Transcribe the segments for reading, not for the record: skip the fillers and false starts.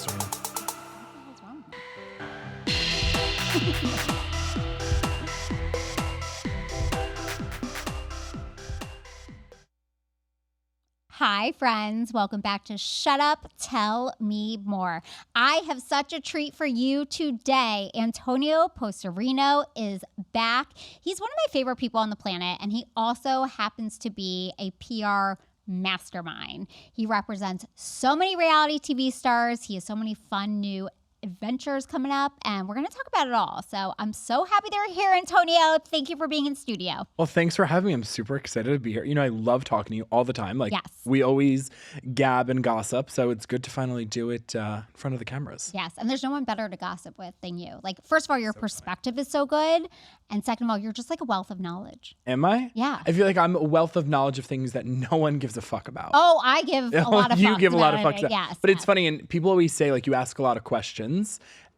Postorino. What the hell's wrong with me? Hi, friends. Welcome back to Shut Up, Tell Me More. I have such a treat for you today. Antonio Postorino is back. He's one of my favorite people on the planet, and he also happens to be a PR mastermind. He represents so many reality TV stars. He has so many fun new adventures coming up, and we're going to talk about it all. So I'm so happy they're here, Antonio. Thank you for being in studio. Well, thanks for having me. I'm super excited to be here. You know, I love talking to you all the time. Like, Yes. we always gab and gossip, so it's good to finally do it in front of the cameras. Yes, and there's no one better to gossip with than you. Like, first of all, your perspective is so good, and second of all, you're just like a wealth of knowledge. Am I? Yeah. I feel like I'm a wealth of knowledge of things that no one gives a fuck about. Oh, I give a lot of fucks. You give a lot of about fucks. it. Yes. But it's funny, and people always say, like, you ask a lot of questions,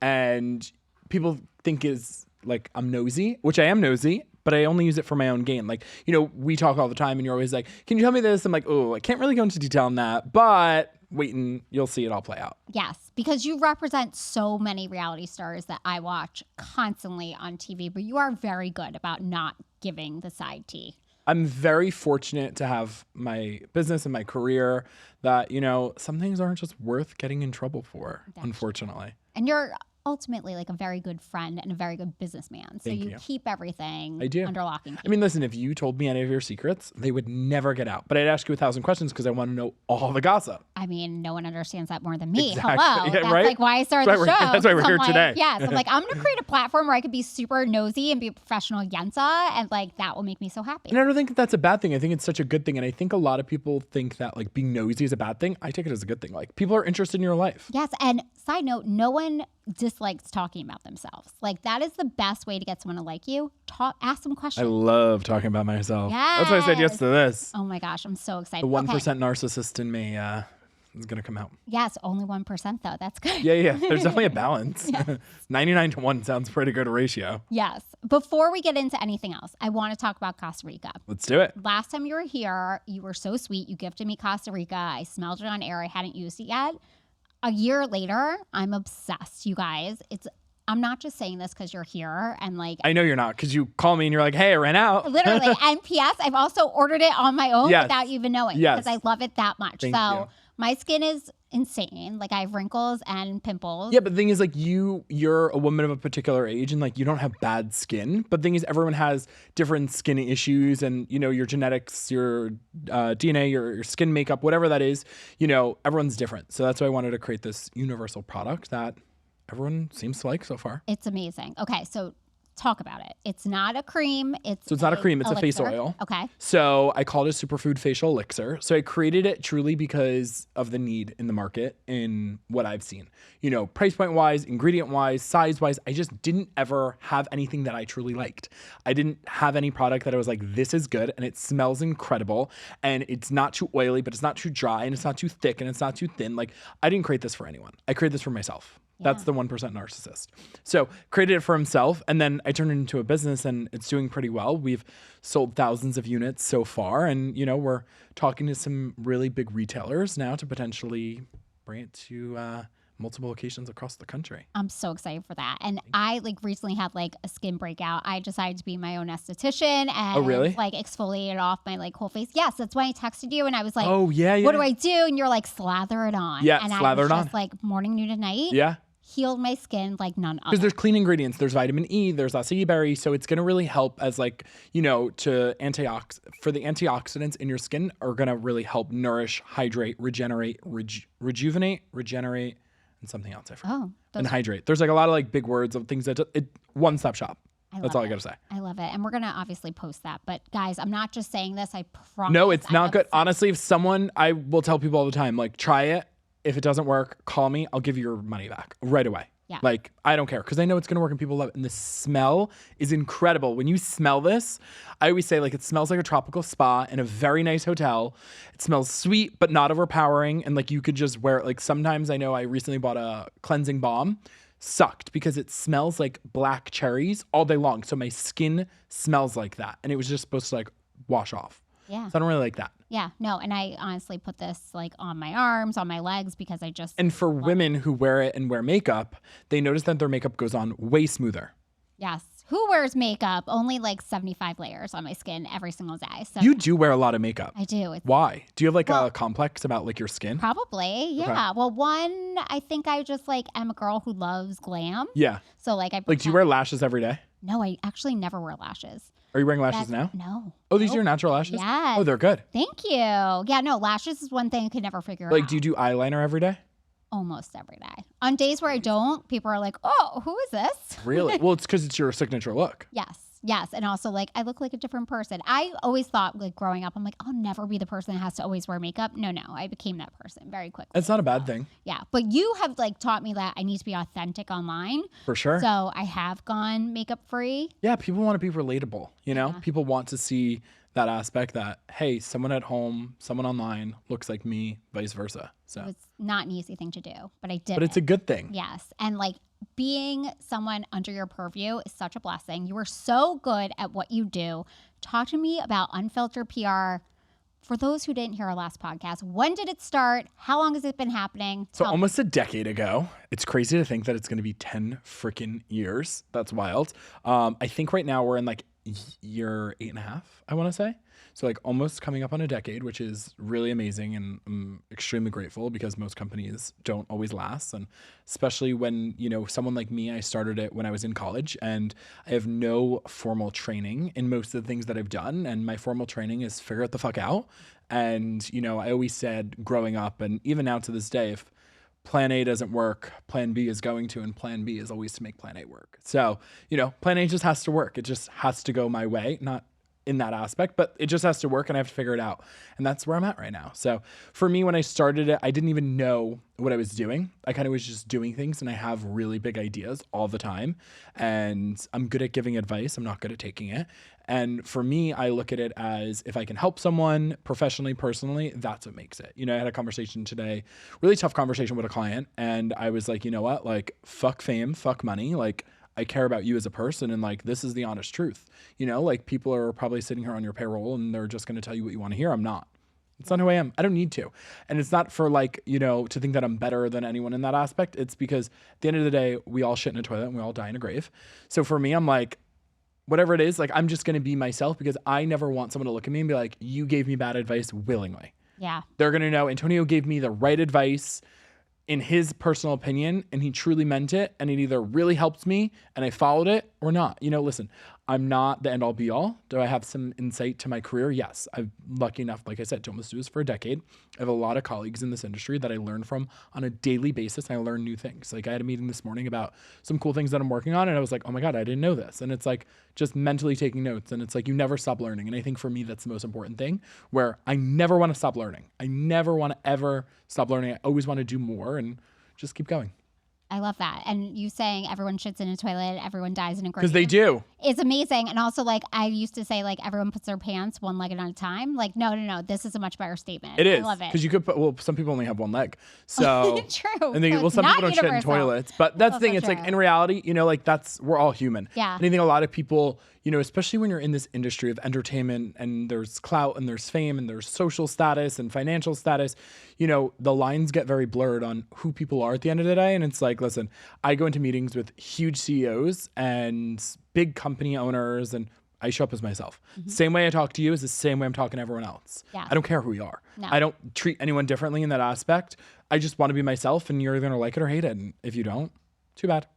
and people think is like I'm nosy, which I am nosy, but I only use it for my own gain. Like, you know, we talk all the time, and you're always like, can you tell me this? I'm like, oh, I can't really go into detail on that, but wait and you'll see it all play out. Yes, because you represent so many reality stars that I watch constantly on TV, but you are very good about not giving the side tea. I'm very fortunate to have my business and my career that, you know, some things aren't just worth getting in trouble for, unfortunately. And you're ultimately like a very good friend and a very good businessman. So Thank you you. keep everything I do. under lock and key. I mean, listen, if you told me any of your secrets, they would never get out. But I'd ask you 1,000 questions because I want to know all the gossip. I mean, no one understands that more than me. Exactly. Hello. Yeah, That's right? like why I started That's the why show. we're- that's why we're 'Cause here I'm today. Like, yes. I'm like, I'm going to create a platform where I could be super nosy and be a professional Yensa. And like, that will make me so happy. And I don't think that's a bad thing. I think it's such a good thing. And I think a lot of people think that like being nosy is a bad thing. I take it as a good thing. Like, people are interested in your life. Yes. And side note, no one dislikes talking about themselves. Like, that is the best way to get someone to like you. Ask them I questions. love talking about myself. That's why I said yes to this. Oh my gosh, I'm so excited. The 1% Okay. narcissist in me is going to come out. Yes, only 1% though. That's good. Yeah. There's definitely a balance. 99 to 1 sounds pretty good ratio. Yes. Before we get into anything else, I want to talk about Casa Ricca. Let's do it. Last time you were here, you were so sweet. You gifted me Casa Ricca. I smelled it on air. I hadn't used it yet. A year later, I'm obsessed, you guys. I'm not just saying this because you're here and like I know you're not because you call me and you're like, hey, I ran out. literally. And P.S. I've also ordered it on my own Yes. without you even knowing Yes. because I love it that much. Thank so you. my skin is insane. Like I have wrinkles and pimples. Yeah, but the thing is, like, you're a woman of a particular age and, like, you don't have bad skin. But the thing is, everyone has different skin issues and, you know, your genetics, your DNA, your skin makeup, whatever that is, you know, everyone's different. So that's why I wanted to create this universal product that everyone seems to like so far. It's amazing. Okay, so talk about it. It's not a cream. So it's not a cream, it's a face elixir. oil. Okay. So I called it a superfood facial elixir. So I created it truly because of the need in the market in what I've seen. You know, price point wise, ingredient wise, size wise, I just didn't ever have anything that I truly liked. I didn't have any product that I was like, this is good and it smells incredible and it's not too oily, but it's not too dry and it's not too thick and it's not too thin. Like, I didn't create this for anyone. I created this for myself. That's the 1% narcissist. So created it for himself. And then I turned it into a business and it's doing pretty well. We've sold thousands of units so far. And, you know, we're talking to some really big retailers now to potentially bring it to multiple locations across the country. I'm so excited for that. And I like recently had like a skin breakout. I decided to be my own esthetician and really? like exfoliate off my like whole face. Yes, that's when I texted you and I was like, Oh, yeah. what do I do? And you're like, slather it on. Yeah, and slather I was it just on. like morning, noon, and night. Yeah. Healed my skin like none other. Because there's clean ingredients. There's vitamin E, there's acai berry. So it's going to really help as like, you know, for the antioxidants in your skin are going to really help nourish, hydrate, regenerate, rejuvenate, regenerate, and something else I forgot. Oh, And hydrate. There's like a lot of like big words of things that one-stop shop. That's all I got to say. I love it. And we're going to obviously post that. But guys, I'm not just saying this. I promise. No, it's I'm not good. obsessed. Honestly, I will tell people all the time, like, try it. If it doesn't work, call me. I'll give you your money back right away. Yeah. Like, I don't care because I know it's going to work and people love it. And the smell is incredible. When you smell this, I always say, like, it smells like a tropical spa in a very nice hotel. It smells sweet, but not overpowering. And, like, you could just wear it. Like, sometimes I know I recently bought a cleansing balm. Sucked because it smells like black cherries all day long. So my skin smells like that. And it was just supposed to, like, wash off. Yeah. So I don't really like that. Yeah. No. And I honestly put this like on my arms, on my legs, because I just. And for women who wear it and wear makeup, they notice that their makeup goes on way smoother. Yes. Who wears makeup? Only like 75 layers on my skin every single day. So You do wear a lot of makeup. I do. Why? Do you have like a complex about like your skin? Probably. Yeah. Well, one, I think I just like am a girl who loves glam. Yeah. So like I Like, do you wear lashes every day? No, I actually never wear lashes. Are you wearing lashes now? No. Oh, these are your natural lashes? Yes. Oh, they're good. Thank you. Yeah, no, lashes is one thing I could never figure out. Like, do you do eyeliner every day? Almost every day. On days where I don't, people are like, oh, who is this? Really? Well, it's because it's your signature look. Yes. Yes. And also, like, I look like a different person. I always thought, like, growing up, I'm like, I'll never be the person that has to always wear makeup. No. I became that person very quickly. It's not a bad thing. Yeah. But you have, like, taught me that I need to be authentic online. For sure. So I have gone makeup free. Yeah, people want to be relatable, you know? Yeah. People want to see that aspect that, hey, someone at home, someone online looks like me, vice versa. So It's not an easy thing to do, but I did But it's a good thing. Yes. And like being someone under your purview is such a blessing. You are so good at what you do. Talk to me about Unfiltered PR. For those who didn't hear our last podcast, when did it start? How long has it been happening? So almost a decade ago. It's crazy to think that it's going to be 10 freaking years. That's wild. I think right now we're in like year 8.5, I want to say. So like almost coming up on a decade, which is really amazing. And I'm extremely grateful because most companies don't always last. And especially when, you know, someone like me, I started it when I was in college and I have no formal training in most of the things that I've done. And my formal training is figure it the fuck out. And, you know, I always said growing up and even now to this day, if plan A doesn't work, plan B is going to, and plan B is always to make plan A work. So, you know, plan A just has to work. It just has to go my way, not in that aspect, but it just has to work and I have to figure it out. And that's where I'm at right now. So for me, when I started it, I didn't even know what I was doing. I kind of was just doing things and I have really big ideas all the time. And I'm good at giving advice. I'm not good at taking it. And for me, I look at it as if I can help someone professionally, personally, that's what makes it. You know, I had a conversation today, really tough conversation with a client. And I was like, you know what, like fuck fame, fuck money. Like I care about you as a person. And like, this is the honest truth. You know, like people are probably sitting here on your payroll and they're just going to tell you what you want to hear. I'm not. It's not who I am. I don't need to. And it's not for like, you know, to think that I'm better than anyone in that aspect. It's because at the end of the day, we all shit in a toilet and we all die in a grave. So for me, I'm like, whatever it is, like I'm just going to be myself because I never want someone to look at me and be like, you gave me bad advice willingly. Yeah. They're going to know Antonio gave me the right advice in his personal opinion and he truly meant it and it either really helped me and I followed it or not. You know, listen, I'm not the end all be all. Do I have some insight to my career? Yes. I'm lucky enough, like I said, to almost do this for a decade. I have a lot of colleagues in this industry that I learn from on a daily basis and I learn new things. Like I had a meeting this morning about some cool things that I'm working on and I was like, oh my God, I didn't know this. And it's like just mentally taking notes and it's like you never stop learning. And I think for me, that's the most important thing where I never want to stop learning. I never want to ever stop learning. I always want to do more and just keep going. I love that. And you saying everyone shits in a toilet, everyone dies in a grave. Because they do. It's amazing. And also, like, I used to say, like, everyone puts their pants one leg at a time. Like, no. This is a much better statement. It is. I love it. Because you could put, well, some people only have one leg. So, True. And they, So well, some people don't shit in toilets. But that's the thing. It's like, in reality, you know, like, we're all human. Yeah. And I think a lot of people, you know, especially when you're in this industry of entertainment and there's clout and there's fame and there's social status and financial status, you know, the lines get very blurred on who people are at the end of the day. And it's like, listen, I go into meetings with huge CEOs and big company owners and I show up as myself. Mm-hmm. Same way I talk to you is the same way I'm talking to everyone else. Yeah. I don't care who you are. No. I don't treat anyone differently in that aspect. I just want to be myself and you're either going to like it or hate it. And if you don't, too bad.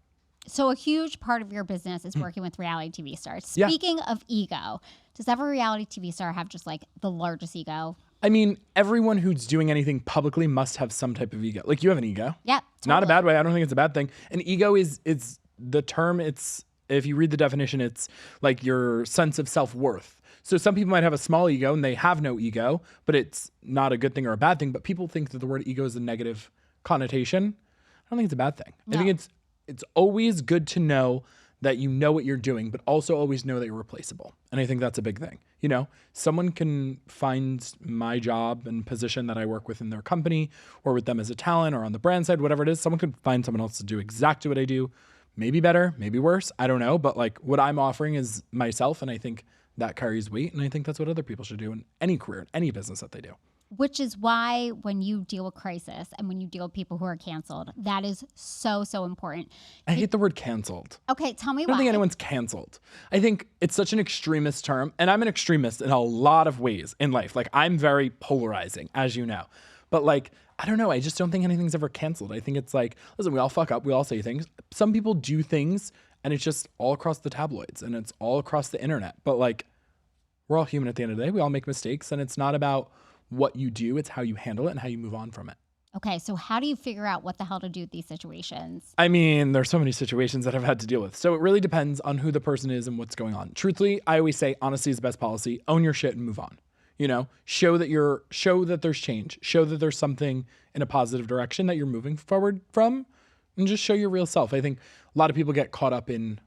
So a huge part of your business is working with reality TV stars. Yeah. Speaking of ego, does every reality TV star have just like the largest ego? I mean, everyone who's doing anything publicly must have some type of ego. Like you have an ego. Yeah. It's not a bad way. I don't think it's a bad thing. An ego is the term. It's, if you read the definition, it's like your sense of self-worth. So some people might have a small ego and they have no ego, but it's not a good thing or a bad thing. But people think that the word ego is a negative connotation. I don't think it's a bad thing. No. I think it's always good to know that you know what you're doing, but also always know that you're replaceable. And I think that's a big thing. You know, someone can find my job and position that I work with in their company or with them as a talent or on the brand side, whatever it is. Someone could find someone else to do exactly what I do. Maybe better, maybe worse. I don't know. But like what I'm offering is myself. And I think that carries weight. And I think that's what other people should do in any career, in any business that they do. Which is why when you deal with crisis and when you deal with people who are canceled, that is so, so important. I hate the word canceled. Okay, tell me why. I don't think anyone's canceled. I think it's such an extremist term, and I'm an extremist in a lot of ways in life. Like, I'm very polarizing, as you know. But like, I don't know. I just don't think anything's ever canceled. I think it's like, listen, we all fuck up. We all say things. Some people do things, and it's just all across the tabloids, and it's all across the internet. But like, we're all human at the end of the day. We all make mistakes, and it's not about what you do, it's how you handle it and how you move on from it. Okay, so how do you figure out what the hell to do with these situations? I mean, there's so many situations that I've had to deal with. So it really depends on who the person is and what's going on. Truthfully, I always say honesty is the best policy. Own your shit and move on. You know, show that there's change. Show that there's something in a positive direction that you're moving forward from, and just show your real self. I think a lot of people get caught up in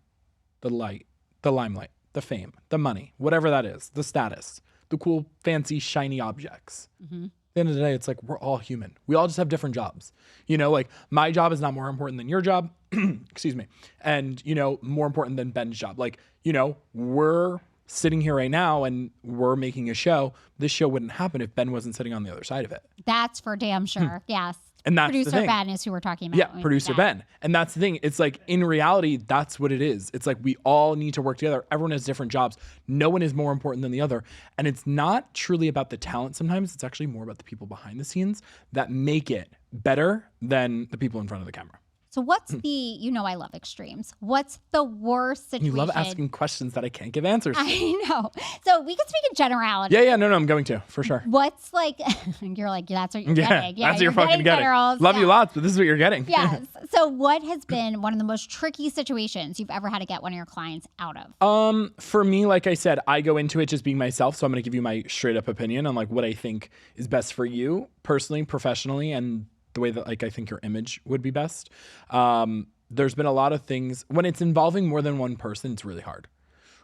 the limelight, the fame, the money, whatever that is, the status, the cool, fancy, shiny objects. Mm-hmm. At the end of the day, it's like, we're all human. We all just have different jobs. You know, like, my job is not more important than your job. Excuse me. And, you know, more important than Ben's job. Like, you know, we're sitting here right now and we're making a show. This show wouldn't happen if Ben wasn't sitting on the other side of it. That's for damn sure. Yes. And that's Producer the thing. Ben is who we're talking about. Yeah, producer Ben. And that's the thing. It's like, in reality, that's what it is. It's like, we all need to work together. Everyone has different jobs. No one is more important than the other. And it's not truly about the talent sometimes. It's actually more about the people behind the scenes that make it better than the people in front of the camera. So what's you know I love extremes. What's the worst situation? You love asking questions that I can't give answers to. I know. So we can speak in generality. Yeah, no, I'm going to, for sure. What's like, you're like, that's what you're getting. Yeah, that's what you're fucking getting. Generals. Love you lots, but this is what you're getting. Yes. So what has been one of the most tricky situations you've ever had to get one of your clients out of? For me, like I said, I go into it just being myself. So I'm going to give you my straight up opinion on like what I think is best for you personally, professionally, and the way that like I think your image would be best. There's been a lot of things when it's involving more than one person, it's really hard.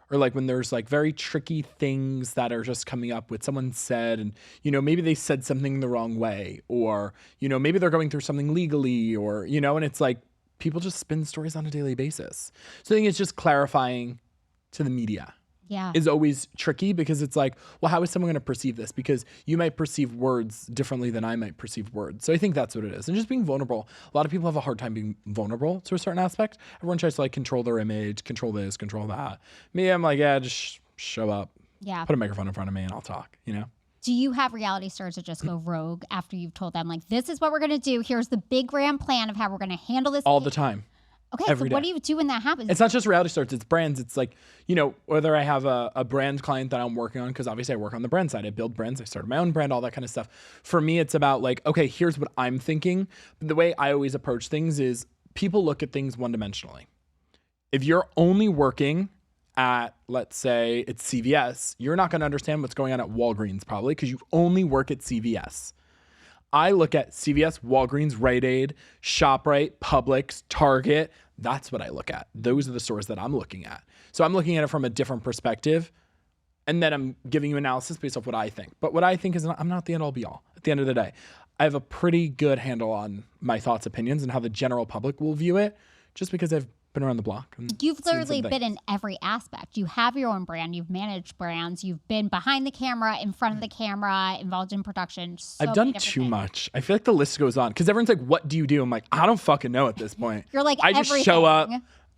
Or like when there's like very tricky things that are just coming up with someone said, and, you know, maybe they said something the wrong way, or, you know, maybe they're going through something legally, or, you know, and it's like people just spin stories on a daily basis. So I think it's just clarifying to the media. Yeah. Is always tricky because it's like, well, how is someone going to perceive this? Because you might perceive words differently than I might perceive words. So I think that's what it is. And just being vulnerable. A lot of people have a hard time being vulnerable to a certain aspect. Everyone tries to like control their image, control this, control that. Me, I'm like, yeah, just show up. Yeah. Put a microphone in front of me and I'll talk, you know? Do you have reality stars that just go rogue after you've told them, like, this is what we're going to do. Here's the big grand plan of how we're going to handle this. All the time. Okay, so what do you do when that happens? It's not just reality stars, it's brands. It's like, you know, whether I have a brand client that I'm working on, because obviously I work on the brand side. I build brands, I started my own brand, all that kind of stuff. For me, it's about like, okay, here's what I'm thinking. The way I always approach things is people look at things one-dimensionally. If you're only working at, let's say, it's CVS, you're not going to understand what's going on at Walgreens probably because you only work at CVS. I look at CVS, Walgreens, Rite Aid, ShopRite, Publix, Target. That's what I look at. Those are the stores that I'm looking at. So I'm looking at it from a different perspective. And then I'm giving you analysis based off what I think. But what I think is I'm not the end all be all. At the end of the day, I have a pretty good handle on my thoughts, opinions, and how the general public will view it just because I've been around the block. You've literally been in every aspect. You have your own brand. You've managed brands. You've been behind the camera, in front of the camera, involved in production. I've done too much. I feel like the list goes on because everyone's like, what do you do? I'm like, I don't fucking know at this point. You're like, I just show up.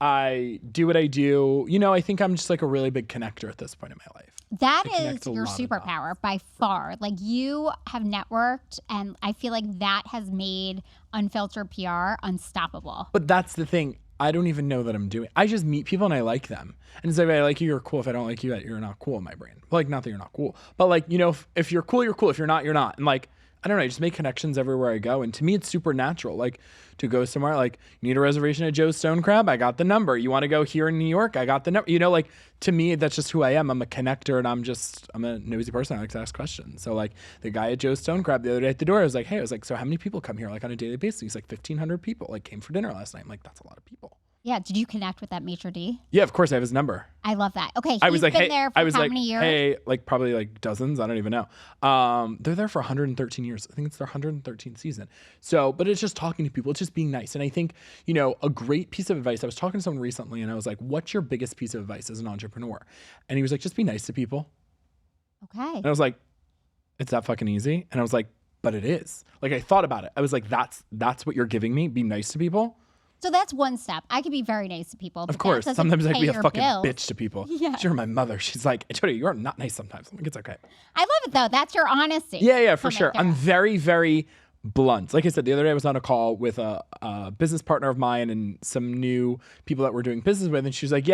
I do what I do. You know, I think I'm just like a really big connector at this point in my life. That is your superpower by far. Like, you have networked, and I feel like that has made Unfiltered PR unstoppable. But that's the thing. I don't even know that I'm doing. I just meet people and I like them. And it's like, if I like you, you're cool. If I don't like you, you're not cool in my brain. Like, not that you're not cool. But like, you know, if you're cool, you're cool. If you're not, you're not. And like, I don't know, I just make connections everywhere I go. And to me, it's super natural. Like, to go somewhere, like, you need a reservation at Joe's Stone Crab? I got the number. You want to go here in New York? I got the number. You know, like, to me, that's just who I am. I'm a connector, and I'm a nosy person. I like to ask questions. So, like, the guy at Joe's Stone Crab the other day at the door, I was like, so how many people come here, like, on a daily basis? He's like, 1,500 people, like, came for dinner last night. I'm like, that's a lot of people. Yeah. Did you connect with that maitre d'? Yeah, of course. I have his number. I love that. Okay. I was like, been hey, there for I was how like, many years? hey, like probably like dozens. I don't even know. They're there for 113 years. I think it's their 113th season. So, but it's just talking to people. It's just being nice. And I think, a great piece of advice. I was talking to someone recently and I was like, what's your biggest piece of advice as an entrepreneur? And he was like, just be nice to people. Okay. And I was like, it's that fucking easy. And I was like, but it is. Like I thought about it. I was like, that's what you're giving me. Be nice to people. So that's one step. I can be very nice to people. Of course. Sometimes I can be a fucking bitch to people. Yeah. Sure, my mother, she's like, Antonio, you're not nice sometimes. I'm like, it's okay. I love it though. That's your honesty. Yeah, for sure. I'm very, very blunt. Like I said, the other day I was on a call with a business partner of mine and some new people that we're doing business with. And she was like,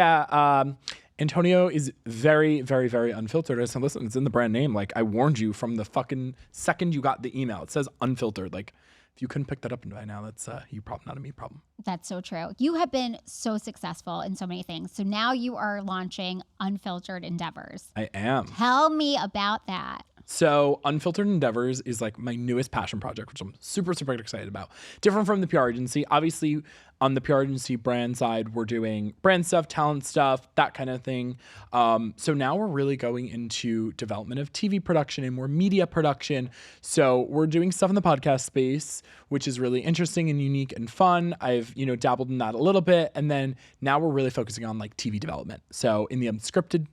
Antonio is very, very, very unfiltered. I said, listen, it's in the brand name. Like I warned you from the fucking second you got the email. It says unfiltered. Like if you couldn't pick that up by now, that's you problem, not a me problem. That's so true. You have been so successful in so many things. So now you are launching Unfiltered Endeavors. I am. Tell me about that. So Unfiltered Endeavors is like my newest passion project, which I'm super, super excited about. Different from the PR agency. Obviously, on the PR agency brand side, we're doing brand stuff, talent stuff, that kind of thing. So now we're really going into development of TV production and more media production. So we're doing stuff in the podcast space, which is really interesting and unique and fun. I've, dabbled in that a little bit. And then now we're really focusing on like TV development. So in the unscripted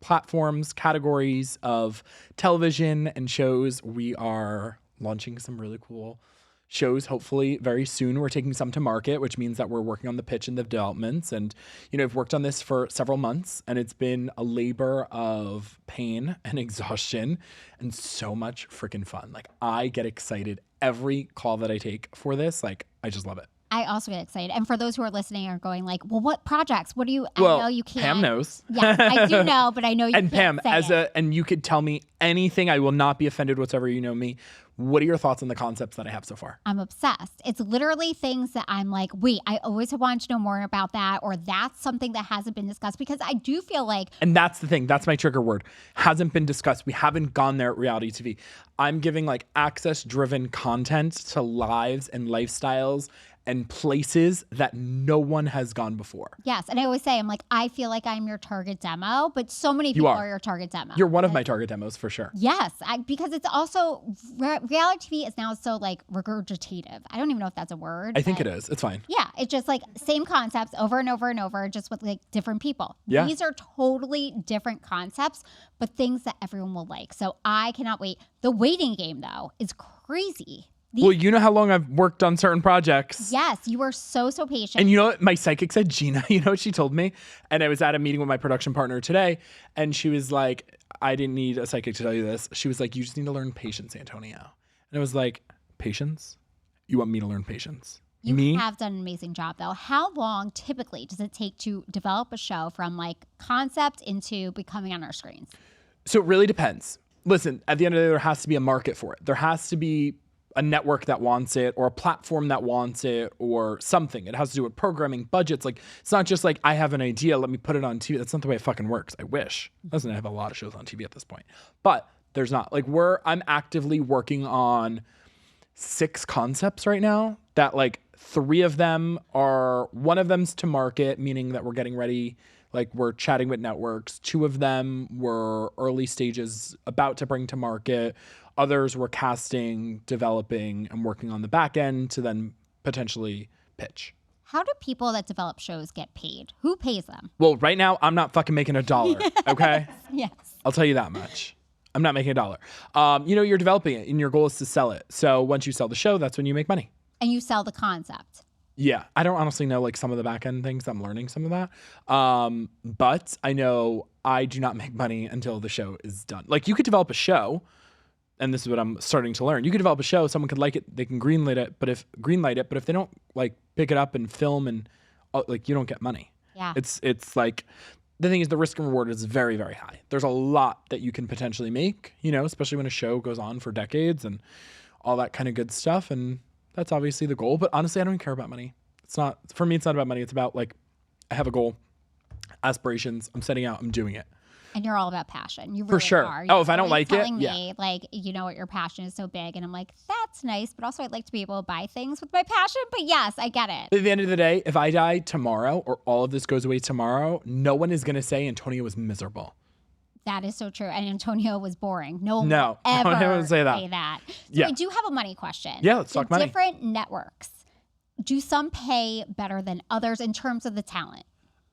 platforms, categories of television and shows, we are launching some really cool shows hopefully very soon. We're taking some to market, which means that we're working on the pitch and the developments. And, I've worked on this for several months and it's been a labor of pain and exhaustion and so much freaking fun. Like I get excited every call that I take for this. Like I just love it. I also get excited. And for those who are listening are going like, well, what projects? What do you, well, I know you can't. Pam knows. Yeah, I do know, but I know you and can't Pam, say and you could tell me anything. I will not be offended whatsoever. You know me. What are your thoughts on the concepts that I have so far? I'm obsessed. It's literally things that I'm like, wait, I always have wanted to know more about that, or that's something that hasn't been discussed, because I do feel like... And that's the thing. That's my trigger word. Hasn't been discussed. We haven't gone there at reality TV. I'm giving like access-driven content to lives and lifestyles and places that no one has gone before. Yes. And I always say, I'm like, I feel like I'm your target demo, but so many people are your target demo. You're one of my target demos for sure. Yes. Because it's also, reality TV is now so like regurgitative. I don't even know if that's a word. I think it is. It's fine. Yeah. It's just like same concepts over and over and over, just with like different people. Yeah. These are totally different concepts, but things that everyone will like. So I cannot wait. The waiting game though is crazy. Well, you know how long I've worked on certain projects. Yes, you were so patient. And you know what my psychic said, Gina, you know what she told me? And I was at a meeting with my production partner today, and she was like, I didn't need a psychic to tell you this. She was like, you just need to learn patience, Antonio. And I was like, patience? You want me to learn patience? You have done an amazing job, though. How long typically does it take to develop a show from like concept into becoming on our screens? So it really depends. Listen, at the end of the day, there has to be a market for it. There has to be a network that wants it, or a platform that wants it, or something. It has to do with programming, budgets. Like, it's not just like, I have an idea, let me put it on TV. That's not the way it fucking works. I wish. Listen, I have a lot of shows on TV at this point. But there's not. Like, I'm actively working on 6 concepts right now that like 3 of them are, one of them's to market, meaning that we're getting ready. Like we're chatting with networks. 2 of them were early stages about to bring to market. Others were casting, developing, and working on the back end to then potentially pitch. How do people that develop shows get paid? Who pays them? Well, right now, I'm not fucking making $1, okay? Yes. I'll tell you that much. I'm not making $1. You're developing it, and your goal is to sell it. So once you sell the show, that's when you make money. And you sell the concept. Yeah. I don't honestly know like some of the back end things. I'm learning some of that. But I know I do not make money until the show is done. Like you could develop a show, and this is what I'm starting to learn. You could develop a show, someone could like it, they can greenlight it, but if they don't like pick it up and film and like you don't get money. Yeah. It's like the thing is the risk and reward is very, very high. There's a lot that you can potentially make, especially when a show goes on for decades and all that kind of good stuff. And that's obviously the goal. But honestly, I don't even care about money. For me, it's not about money. It's about like, I have a goal, aspirations, I'm setting out, I'm doing it. And you're all about passion. You really For sure. are. Oh, if I You're don't like it, telling yeah. me, like, you know what, your passion is so big. And I'm like, that's nice. But also I'd like to be able to buy things with my passion. But yes, I get it. But at the end of the day, if I die tomorrow or all of this goes away tomorrow, no one is going to say Antonio was miserable. That is so true. And Antonio was boring. No one No, will ever no one would say that. So Yeah. I do have a money question. Yeah, let's talk money. Different networks, do some pay better than others in terms of the talent?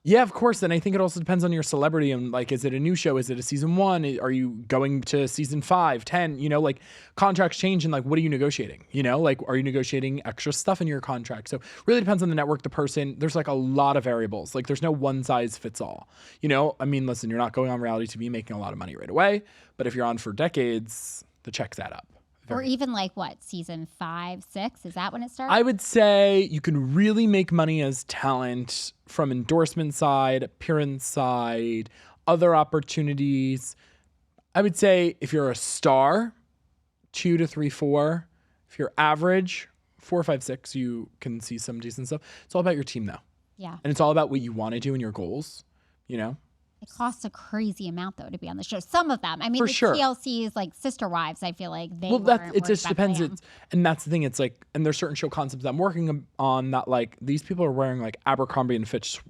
Yeah, of course. And I think it also depends on your celebrity and like, is it a new show? Is it a season 1? Are you going to season 5, 10? You know, like contracts change and like, what are you negotiating? You know, like, are you negotiating extra stuff in your contract? So really depends on the network, the person. There's like a lot of variables. Like there's no one size fits all. You know, I mean, listen, you're not going on reality TV making a lot of money right away. But if you're on for decades, the checks add up. Or even like what, season 5, 6? Is that when it starts? I would say you can really make money as talent from endorsement side, appearance side, other opportunities. I would say if you're a star, 2 to 3, 4. If you're average, 4, 5, 6, you can see some decent stuff. It's all about your team though. Yeah. And it's all about what you want to do and your goals, you know? It costs a crazy amount though to be on the show. Some of them, I mean, For the sure. TLC's like Sister Wives, I feel like they Well, weren't it just worried about depends. glam. And that's the thing. It's like, and there's certain show concepts I'm working on that like these people are wearing like Abercrombie and Fitch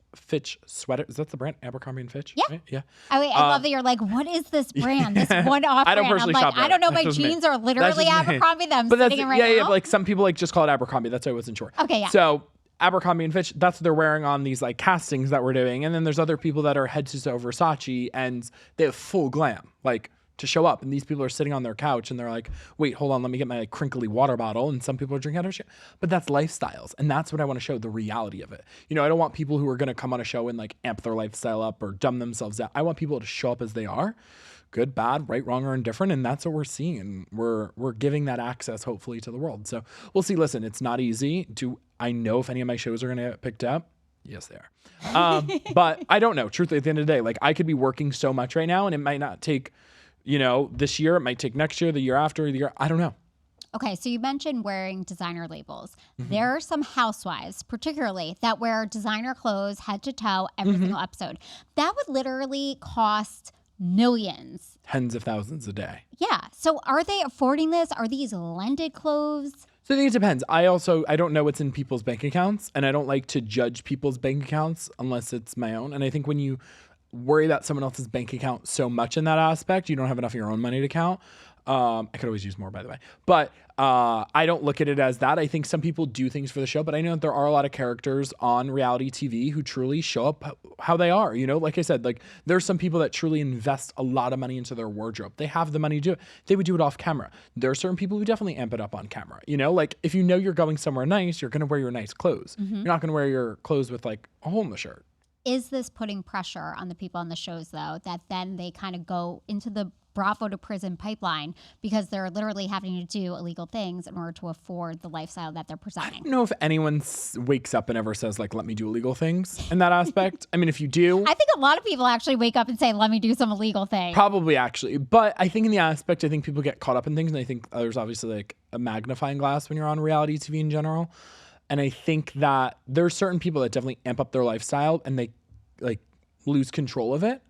sweater. Is that the brand? Abercrombie and Fitch? Yeah. Right? Yeah. I love that you're like, what is this brand? This one-off I don't brand. I'm personally like, shop there. I don't know. That's My just me. jeans are That's literally just me. Abercrombie that I'm But that's sitting in right yeah, now. like some people like just call it Abercrombie. That's why it wasn't sure. Okay, yeah. So Abercrombie and Fitch, that's what they're wearing on these like castings that we're doing. And then there's other people that are head to toe Versace and they have full glam, like to show up. And these people are sitting on their couch and they're like, wait, hold on, let me get my crinkly water bottle. And some people are drinking out of shit. But that's lifestyles. And that's what I want to show, the reality of it. You know, I don't want people who are going to come on a show and like amp their lifestyle up or dumb themselves out. I want people to show up as they are. Good, bad, right, wrong, or indifferent. And that's what we're seeing. And we're giving that access, hopefully, to the world. So we'll see. Listen, it's not easy. I know if any of my shows are going to get picked up? Yes, they are. But I don't know. Truthfully, at the end of the day, like I could be working so much right now and it might not take, you know, this year. It might take next year, the year after, the year. I don't know. Okay, so you mentioned wearing designer labels. Mm-hmm. There are some housewives, particularly, that wear designer clothes head to toe every Mm-hmm. single episode. That would literally cost millions. Tens of thousands a day. Yeah. So are they affording this? Are these lended clothes? So I think it depends. I don't know what's in people's bank accounts and I don't like to judge people's bank accounts unless it's my own. And I think when you worry about someone else's bank account so much in that aspect, you don't have enough of your own money to count. I could always use more, by the way. But I don't look at it as that. I think some people do things for the show, but I know that there are a lot of characters on reality TV who truly show up how they are. You know, like I said, like there's some people that truly invest a lot of money into their wardrobe. They have the money to do it. They would do it off camera. There are certain people who definitely amp it up on camera. You know, like if you know you're going somewhere nice, you're going to wear your nice clothes. Mm-hmm. You're not going to wear your clothes with like a hole in the shirt. Is this putting pressure on the people on the shows, though, that then they kind of go into the Bravo to prison pipeline because they're literally having to do illegal things in order to afford the lifestyle that they're I presenting? don't know if anyone wakes up and ever says like, let me do illegal things in that aspect. I mean, if you do, I think a lot of people actually wake up and say, let me do some illegal thing. probably actually. But I think in the aspect, I think people get caught up in things. And I think there's obviously like a magnifying glass when you're on reality TV in general. And I think that there's certain people that definitely amp up their lifestyle and they like lose control of it.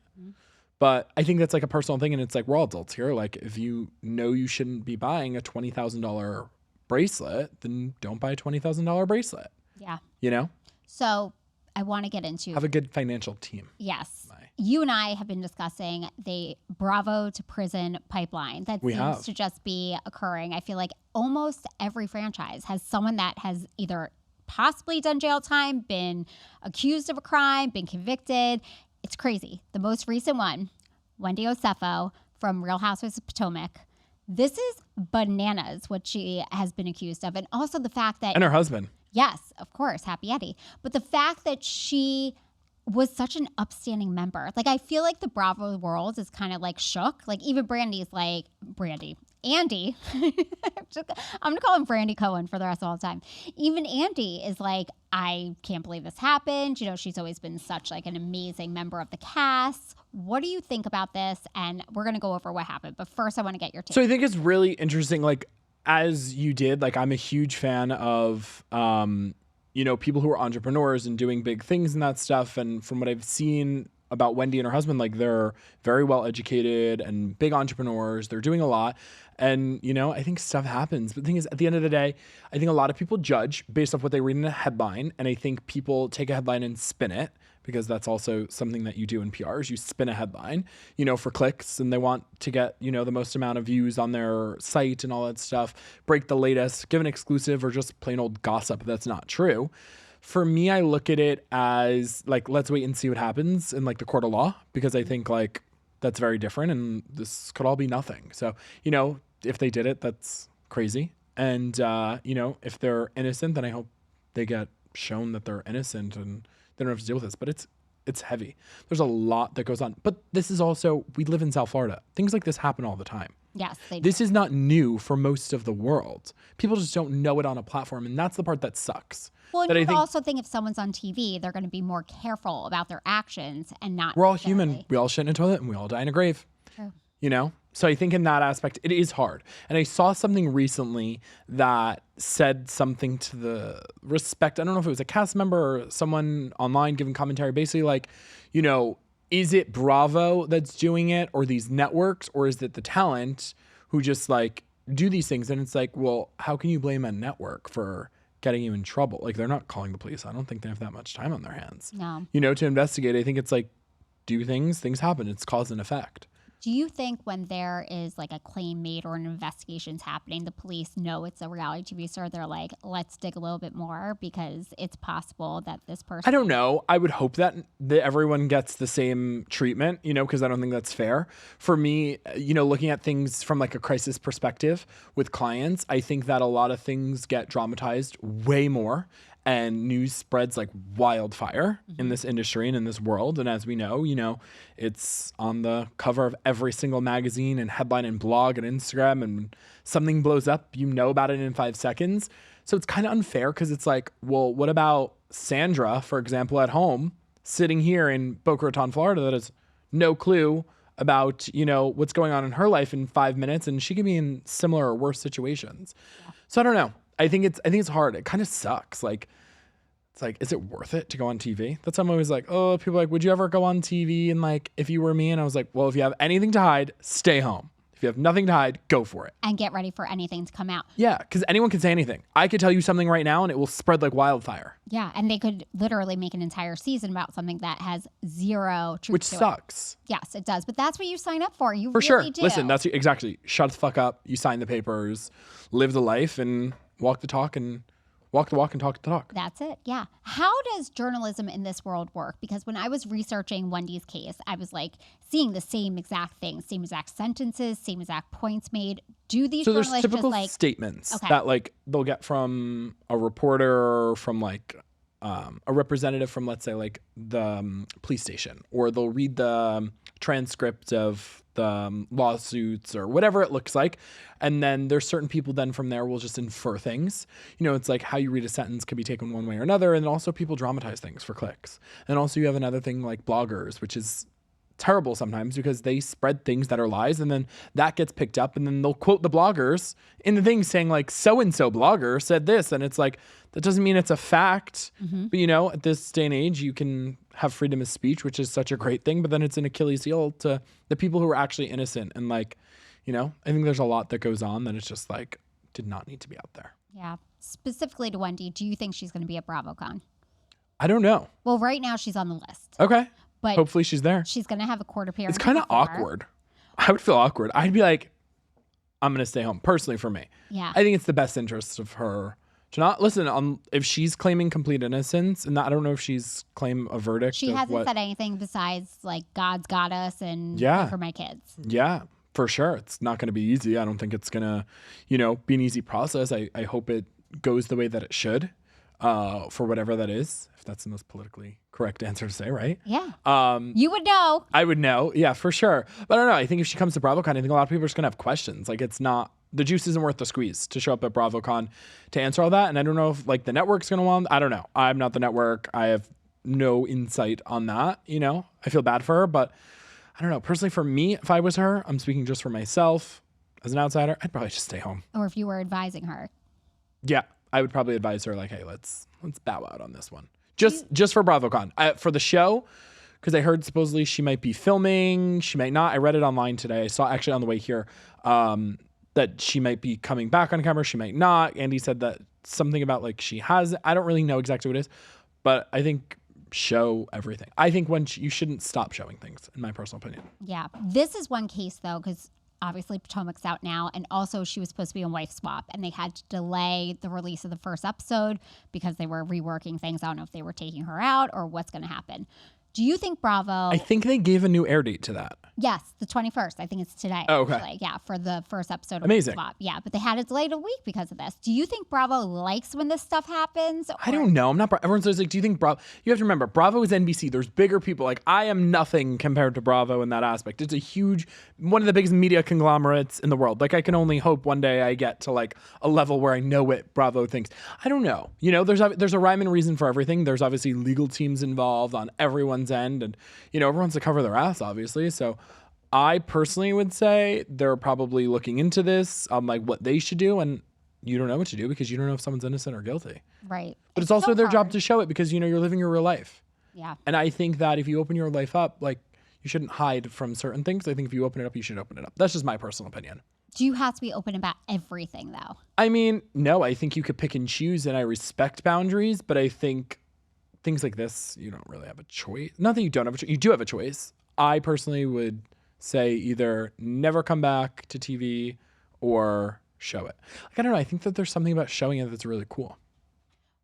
But I think that's like a personal thing. And it's like, we're all adults here. Like if you know you shouldn't be buying a $20,000 bracelet, then don't buy a $20,000 bracelet. Yeah. You know, So I want to get into, have a good financial team. yes. You and I have been discussing the Bravo to prison pipeline that We seems have. to just be occurring. I feel like almost every franchise has someone that has either possibly done jail time, been accused of a crime, been convicted. It's crazy. The most recent one, Wendy Osefo from Real Housewives of Potomac. This is bananas what she has been accused of. And also the fact that, And her husband. yes, of course, Happy Eddie. But the fact that she was such an upstanding member. Like, I feel like the Bravo world is kind of like shook. Like, even Andy, I'm going to call him Brandy Cohen for the rest of all the time. Even Andy is like, I can't believe this happened. You know, she's always been such like an amazing member of the cast. What do you think about this? And we're going to go over what happened. But first, I want to get your take. So I think it's really interesting. Like, as you did, like, I'm a huge fan of, you know, people who are entrepreneurs and doing big things and that stuff. And from what I've seen about Wendy and her husband. Like, they're very well educated and big entrepreneurs. They're doing a lot. And, I think stuff happens. But the thing is, at the end of the day, I think a lot of people judge based off what they read in a headline. And I think people take a headline and spin it, because that's also something that you do in PR is you spin a headline, for clicks, and they want to get, the most amount of views on their site and all that stuff, break the latest, give an exclusive, or just plain old gossip that's not true. For me, I look at it as like, let's wait and see what happens in like the court of law, because I think like that's very different and this could all be nothing. So, if they did it, that's crazy. And, if they're innocent, then I hope they get shown that they're innocent and they don't have to deal with this. But it's heavy. There's a lot that goes on. But this is also, we live in South Florida. Things like this happen all the time. Yes, they do. This is not new for most of the world. People just don't know it on a platform. And that's the part that sucks. Well, and you also think if someone's on TV, they're going to be more careful about their actions and not. We're all human. We all shit in a toilet and we all die in a grave. True. So I think in that aspect, it is hard. And I saw something recently that said something to the respect. I don't know if it was a cast member or someone online giving commentary, basically like, is it Bravo that's doing it, or these networks, or is it the talent who just like do these things? And it's like, well, how can you blame a network for getting you in trouble? Like, they're not calling the police. I don't think they have that much time on their hands. No. To investigate. I think it's like, do things happen. It's cause and effect. Do you think when there is like a claim made or an investigation's happening, the police know it's a reality TV star? They're like, let's dig a little bit more because it's possible that this person. I don't know. I would hope that everyone gets the same treatment, because I don't think that's fair. For me, looking at things from like a crisis perspective with clients, I think that a lot of things get dramatized way more. And news spreads like wildfire in this industry and in this world. And as we know, it's on the cover of every single magazine and headline and blog and Instagram, and something blows up, about it in 5 seconds. So it's kind of unfair, because it's like, well, what about Sandra, for example, at home, sitting here in Boca Raton, Florida, that has no clue about, what's going on in her life in 5 minutes, and she could be in similar or worse situations. Yeah. So I don't know. I think it's hard. It kind of sucks. Like, it's like, is it worth it to go on TV? That's why I'm always like, oh, people are like, would you ever go on TV? And like, if you were me, and I was like, well, if you have anything to hide, stay home. If you have nothing to hide, go for it. And get ready for anything to come out. Yeah, because anyone can say anything. I could tell you something right now and it will spread like wildfire. Yeah, and they could literally make an entire season about something that has zero truth Which to sucks. It. Yes, it does. But that's what you sign up for. You for really sure. do. Listen, that's exactly. Shut the fuck up. You sign the papers, live the life, and walk the talk, and walk the walk and talk the talk. That's it. Yeah. How does journalism in this world work? Because when I was researching Wendy's case, I was like seeing the same exact things, same exact sentences, same exact points made. Do these journalists there's typical just like statements that like they'll get from a reporter, from like a representative from, let's say, like the police station, or they'll read the transcript of the lawsuits or whatever it looks like. And then there's certain people then from there will just infer things. It's like how you read a sentence can be taken one way or another. And also people dramatize things for clicks. And also you have another thing like bloggers, which is terrible sometimes, because they spread things that are lies, and then that gets picked up, and then they'll quote the bloggers in the thing saying like, so-and-so blogger said this. And it's like, that doesn't mean it's a fact. Mm-hmm. But at this day and age, you can have freedom of speech, which is such a great thing, but then it's an Achilles heel to the people who are actually innocent. And like, I think there's a lot that goes on that it's just like, did not need to be out there. Yeah. Specifically to Wendy, do you think she's going to be at BravoCon? I don't know. Well, right now she's on the list. Okay. But hopefully she's there. She's going to have a court appearance. It's kind of awkward. I would feel awkward. I'd be like, I'm going to stay home, personally, for me. Yeah. I think it's the best interest of her to not listen. If she's claiming complete innocence, and I don't know if she's claimed a verdict. She hasn't said anything besides like, God's got us and for my kids. Yeah, for sure. It's not going to be easy. I don't think it's going to, be an easy process. I hope it goes the way that it should. For whatever that is, if that's the most politically correct answer to say, right? Yeah. You would know. I would know. Yeah, for sure. But I don't know. I think if she comes to BravoCon, I think a lot of people are just going to have questions. Like, it's not, the juice isn't worth the squeeze to show up at BravoCon to answer all that. And I don't know if like the network's going to want, I don't know. I'm not the network. I have no insight on that. I feel bad for her, but I don't know. Personally, for me, if I was her, I'm speaking just for myself as an outsider, I'd probably just stay home. Or if you were advising her. Yeah. I would probably advise her like, hey, let's bow out on this one. Just for BravoCon. For the show, because I heard supposedly she might be filming, she might not. I read it online today. I saw actually on the way here that she might be coming back on camera, she might not. Andy said that something about like she has, I don't really know exactly what it is, but I think show everything. I think you shouldn't stop showing things, in my personal opinion. Yeah. This is one case, though, because obviously Potomac's out now, and also she was supposed to be on Wife Swap, and they had to delay the release of the first episode because they were reworking things. I don't know if they were taking her out or what's going to happen. Do you think Bravo... I think they gave a new air date to that. Yes, the 21st. I think it's today. Oh, okay. Actually. Yeah, for the first episode of Amazing. Swap. Yeah, but they had it delayed a week because of this. Do you think Bravo likes when this stuff happens? I don't know. I'm not... Everyone's always like, do you think Bravo... You have to remember, Bravo is NBC. There's bigger people. Like, I am nothing compared to Bravo in that aspect. It's a huge... One of the biggest media conglomerates in the world. Like, I can only hope one day I get to, like, a level where I know what Bravo thinks. I don't know. You know, there's a rhyme and reason for everything. There's obviously legal teams involved on everyone's end. And, you know, everyone's to cover their ass, obviously. So... I personally would say they're probably looking into this on like what they should do, and you don't know what to do because you don't know if someone's innocent or guilty. Right. But it's also their job to show it because, you know, you're living your real life. Yeah. And I think that if you open your life up, like you shouldn't hide from certain things. I think if you open it up, you should open it up. That's just my personal opinion. Do you have to be open about everything though? I mean, no, I think you could pick and choose, and I respect boundaries, but I think things like this, you don't really have a choice. Not that you don't have a choice. You do have a choice. I personally would say either never come back to TV or show it. Like, I don't know. I think that there's something about showing it that's really cool.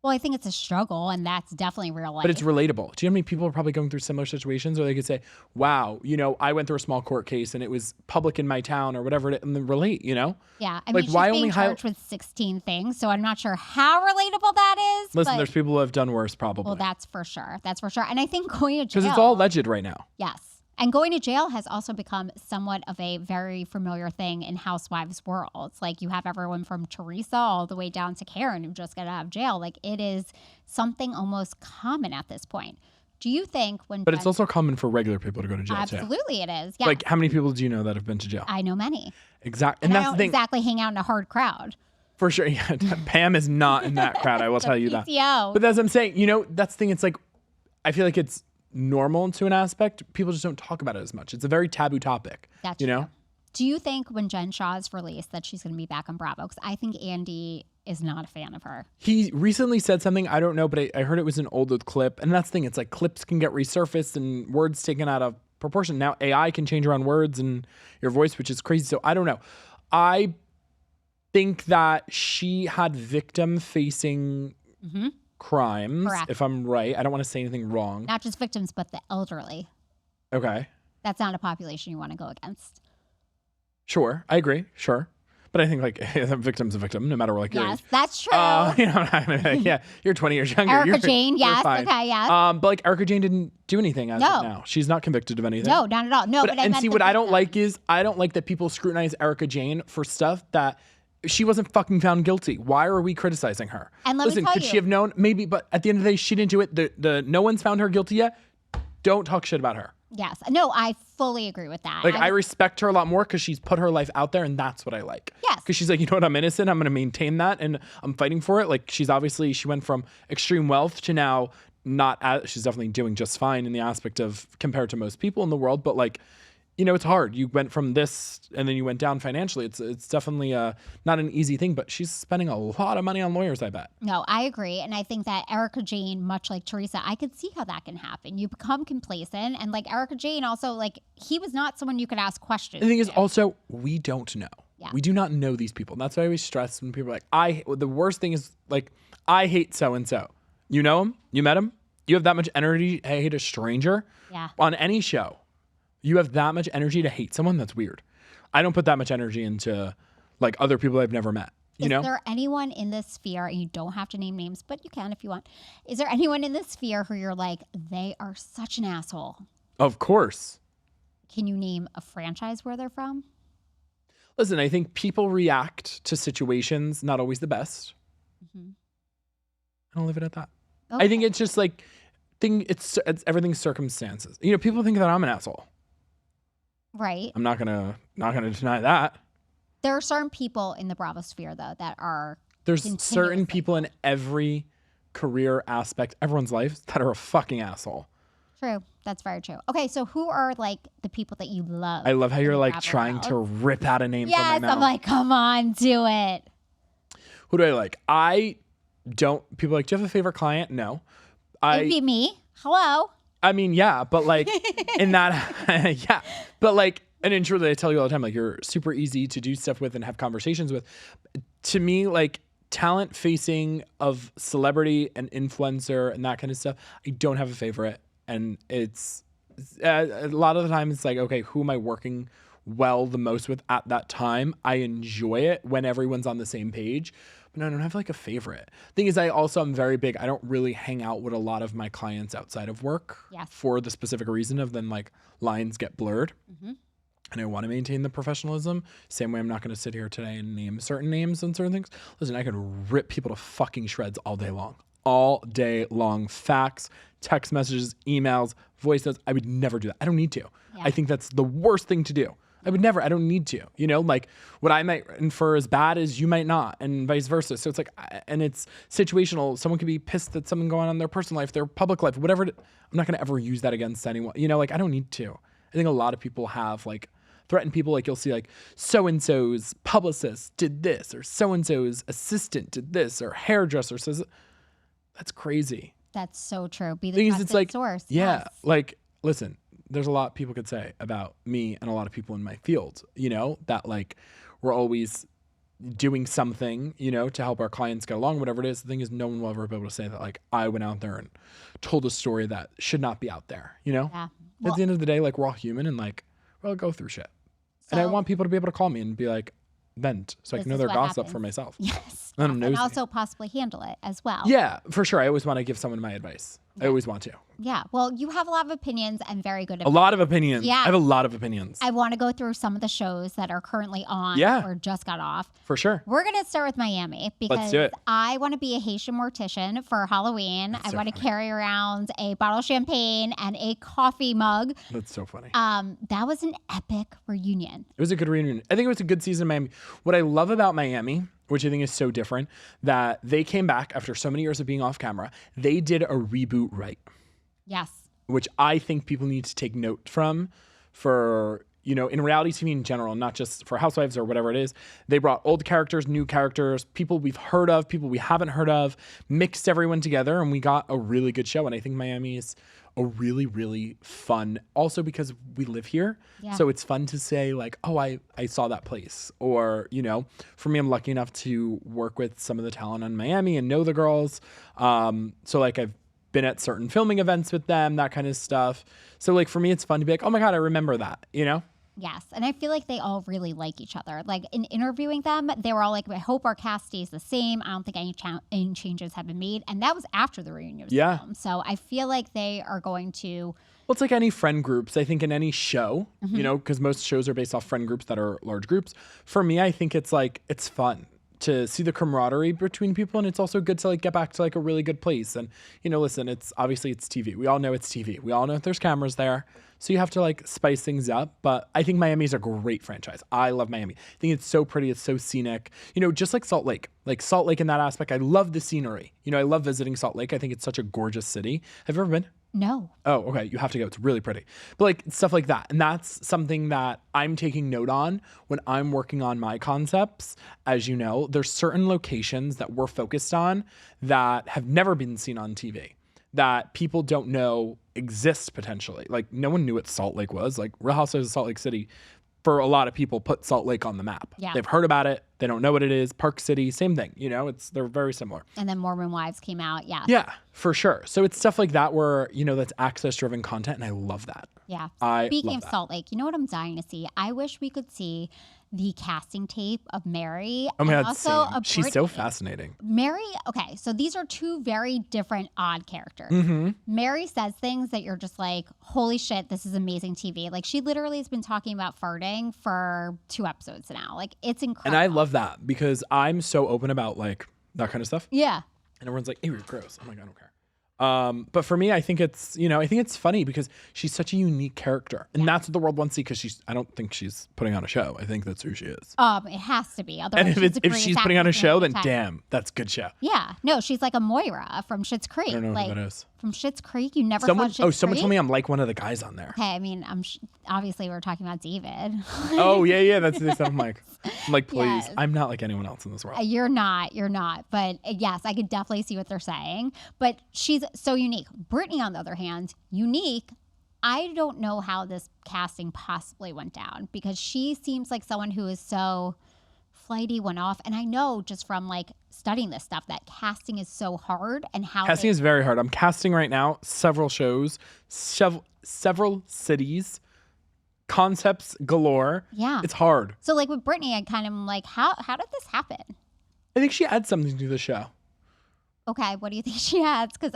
Well, I think it's a struggle, and that's definitely real life. But it's relatable. Do you know how many people are probably going through similar situations where they could say, wow, you know, I went through a small court case and it was public in my town or whatever, and then relate, you know? Yeah. I like, mean, she's why being only charged with 16 things, so I'm not sure how relatable that is. Listen, there's people who have done worse, probably. Well, that's for sure. That's for sure. And I think going to jail... Because it's all alleged right now. Yes. And going to jail has also become somewhat of a very familiar thing in housewives' worlds. Like, you have everyone from Teresa all the way down to Karen who just got out of jail. Like, it is something almost common at this point. Do you think when... But it's also common for regular people to go to jail, too. Absolutely it is, yeah. Like, how many people do you know that have been to jail? I know many. Exactly. And that's I don't the thing. exactly hang out in a hard crowd. For sure. Yeah, Pam is not in that crowd, I will tell you that. PTO. But as I'm saying, you know, that's the thing. It's like, I feel like it's normal to an aspect. People just don't talk about it as much. It's a very taboo topic. That's you true. know? Do you think when Jen Shah is released that she's going to be back on Bravo? Because I think Andy is not a fan of her. He recently said something, I don't know, but I heard it was an older clip. And that's the thing. It's like clips can get resurfaced and words taken out of proportion. Now AI can change around words and your voice, which is crazy. So I don't know. I think that she had victim-facing crimes, Correct. if I'm right. I don't want to say anything wrong. Not just victims, but the elderly. Okay. That's not a population you want to go against. Sure. I agree. Sure. But I think like a victim's a victim, no matter what your Yes, age. that's true. You know, I'm not gonna be like, yeah, you're 20 years younger. Erica you're, Jane, you're yes, fine. okay, yes. But like Erica Jane didn't do anything as of now. She's not convicted of anything. No, not at all. No, but I and meant see, the what I don't victim. like is I don't like that people scrutinize Erica Jane for stuff that she wasn't fucking found guilty. Why are we criticizing her? And let me Listen, tell could you- she have known? Maybe, but at the end of the day, she didn't do it. The no one's found her guilty yet. Don't talk shit about her. Yes. No, I fully agree with that. Like, I respect her a lot more because she's put her life out there, and that's what I like. Yes. Because she's like, you know what, I'm innocent. I'm going to maintain that, and I'm fighting for it. Like, she went from extreme wealth to now she's definitely doing just fine in the aspect of compared to most people in the world. But like, you know, it's hard. You went from this and then you went down financially. It's definitely not an easy thing, but she's spending a lot of money on lawyers, I bet. No, I agree. And I think that Erica Jane, much like Teresa, I could see how that can happen. You become complacent. And like Erica Jane also, like, he was not someone you could ask questions The thing is to. also, we don't know. Yeah. We do not know these people. And that's why I always stress when people are like, the worst thing is like, I hate so-and-so. You know him? You met him? You have that much energy to hate a stranger? Yeah. On any show. You have that much energy to hate someone? That's weird. I don't put that much energy into like other people I've never met. You know? Is there anyone in this sphere, and you don't have to name names, but you can if you want. Is there anyone in this sphere who you're like, they are such an asshole? Of course. Can you name a franchise where they're from? Listen, I think people react to situations not always the best. Mm-hmm. I'll leave it at that. Okay. I think it's just like, it's everything's circumstances. You know, people think that I'm an asshole. Right. I'm not gonna deny that. There are certain people in the Bravo sphere, though, that are There's certain continuously- people in every career aspect, everyone's life, that are a fucking asshole. True. That's very true. Okay, so who are like the people that you love? I love how you're like grab trying around? to rip out a name from my Yes, mouth. I'm like, come on, do it. Who do I like? I don't. People are like, do you have a favorite client? No. It'd be me. Hello. I mean, yeah, but like in that, yeah, but like an intro that I tell you all the time, like you're super easy to do stuff with and have conversations with. To me, like talent facing of celebrity and influencer and that kind of stuff, I don't have a favorite. And it's a lot of the time it's like, okay, who am I working well the most with at that time? I enjoy it when everyone's on the same page. But no, I don't have like a favorite. Thing is, I'm very big. I don't really hang out with a lot of my clients outside of work for the specific reason of then like lines get blurred. And I want to maintain the professionalism. Same way I'm not going to sit here today and name certain names and certain things. Listen, I could rip people to fucking shreds all day long. All day long. Facts, text messages, emails, voice notes. I would never do that. I don't need to. Yeah. I think that's the worst thing to do. I don't need to, you know, like what I might infer as bad as you might not, and vice versa. So it's like, and it's situational. Someone could be pissed at something going on in their personal life, their public life, whatever. I'm not going to ever use that against anyone. You know, like I don't need to. I think a lot of people have like threatened people. Like you'll see like so-and-so's publicist did this, or so-and-so's assistant did this, or hairdresser says, that's crazy. That's so true. Be the trusted it's like, source. Yeah. Yes. Like, listen, there's a lot people could say about me and a lot of people in my field, you know, that like we're always doing something, you know, to help our clients get along, whatever it is. The thing is, no one will ever be able to say that like I went out there and told a story that should not be out there, you know? Yeah. At the end of the day, like we're all human and like we'll go through shit. And I want people to be able to call me and be like, vent, so I can know their gossip for myself. Yes. And also possibly handle it as well. Yeah, for sure. I always want to give someone my advice. I always want to. Yeah. Well, you have a lot of opinions and very good A lot of opinions. Yeah. I have a lot of opinions. I want to go through some of the shows that are currently on or just got off. For sure. We're going to start with Miami because Let's do it. I want to be a Haitian mortician for Halloween. I want to carry around a bottle of champagne and a coffee mug. That's so funny. That was an epic reunion. It was a good reunion. I think it was a good season in Miami. What I love about Miami, which I think is so different, that they came back after so many years of being off camera. They did a reboot right. Yes. Which I think people need to take note from for, you know, in reality TV in general, not just for Housewives or whatever it is. They brought old characters, new characters, people we've heard of, people we haven't heard of, mixed everyone together, and we got a really good show. And I think Miami is a really, really fun, also because we live here. Yeah. So it's fun to say like, oh, I saw that place. Or, you know, for me, I'm lucky enough to work with some of the talent on Miami and know the girls. So like I've been at certain filming events with them, that kind of stuff. So like for me, it's fun to be like, oh my God, I remember that, you know? Yes. And I feel like they all really like each other. Like in interviewing them, they were all like, I hope our cast stays the same. I don't think any changes have been made. And that was after the reunion was filmed. So I feel like they are going to... Well, it's like any friend groups. I think in any show, you know, because most shows are based off friend groups that are large groups. For me, I think it's like, it's fun to see the camaraderie between people, and it's also good to like get back to like a really good place. And you know, listen, it's obviously it's TV. We all know it's TV. We all know there's cameras there, so you have to like spice things up. But I think Miami's a great franchise. I love Miami. I think it's so pretty. It's so scenic. You know, just like Salt Lake. Like Salt Lake in that aspect, I love the scenery. You know, I love visiting Salt Lake. I think it's such a gorgeous city. Have you ever been? No. Oh, okay. You have to go. It's really pretty. But like stuff like that. And that's something that I'm taking note on when I'm working on my concepts. As you know, there's certain locations that we're focused on that have never been seen on TV that people don't know exist potentially. Like no one knew what Salt Lake was. Like Real Housewives of Salt Lake City, for a lot of people, put Salt Lake on the map. Yeah. They've heard about it. They don't know what it is. Park City, same thing. You know, they're very similar. And then Mormon Wives came out. Yeah. Yeah, for sure. So it's stuff like that where, you know, that's access-driven content, and I love that. Yeah. I Speaking love of that. Salt Lake, you know what I'm dying to see? I wish we could see the casting tape of Mary. Oh my and God, also same. of She's so Brittany. fascinating. Mary, okay, so these are two very different odd characters. Mary says things that you're just like, holy shit, this is amazing TV. Like she literally has been talking about farting for 2 episodes now. Like it's incredible. And I love that because I'm so open about like that kind of stuff. Yeah. And everyone's like, ew, you're gross. I'm like, I don't care. But for me, I think it's, you know, I think it's funny because she's such a unique character. And that's what the world wants to see because I don't think she's putting on a show. I think that's who she is. It has to be. Otherwise, And if she's putting on a show, then damn, that's a good show. Yeah. No, she's like a Moira from Schitt's Creek. I don't know like, who that is. From Schitt's Creek? You never saw Schitt's Creek? Someone told me I'm like one of the guys on there. Okay, I mean, obviously we're talking about David. Oh, yeah, that's the stuff I'm like, please, Yes. I'm not like anyone else in this world. You're not. But yes, I could definitely see what they're saying. But she's so unique. Brittany, on the other hand, unique. I don't know how this casting possibly went down because she seems like someone who is so flighty, went off. And I know just from like studying this stuff that casting is so hard and how Casting is very hard. I'm casting right now, several shows, several cities, concepts galore. Yeah. It's hard. So like with Brittany, I kind of am like, how did this happen? I think she adds something to the show. Okay, what do you think she adds? Because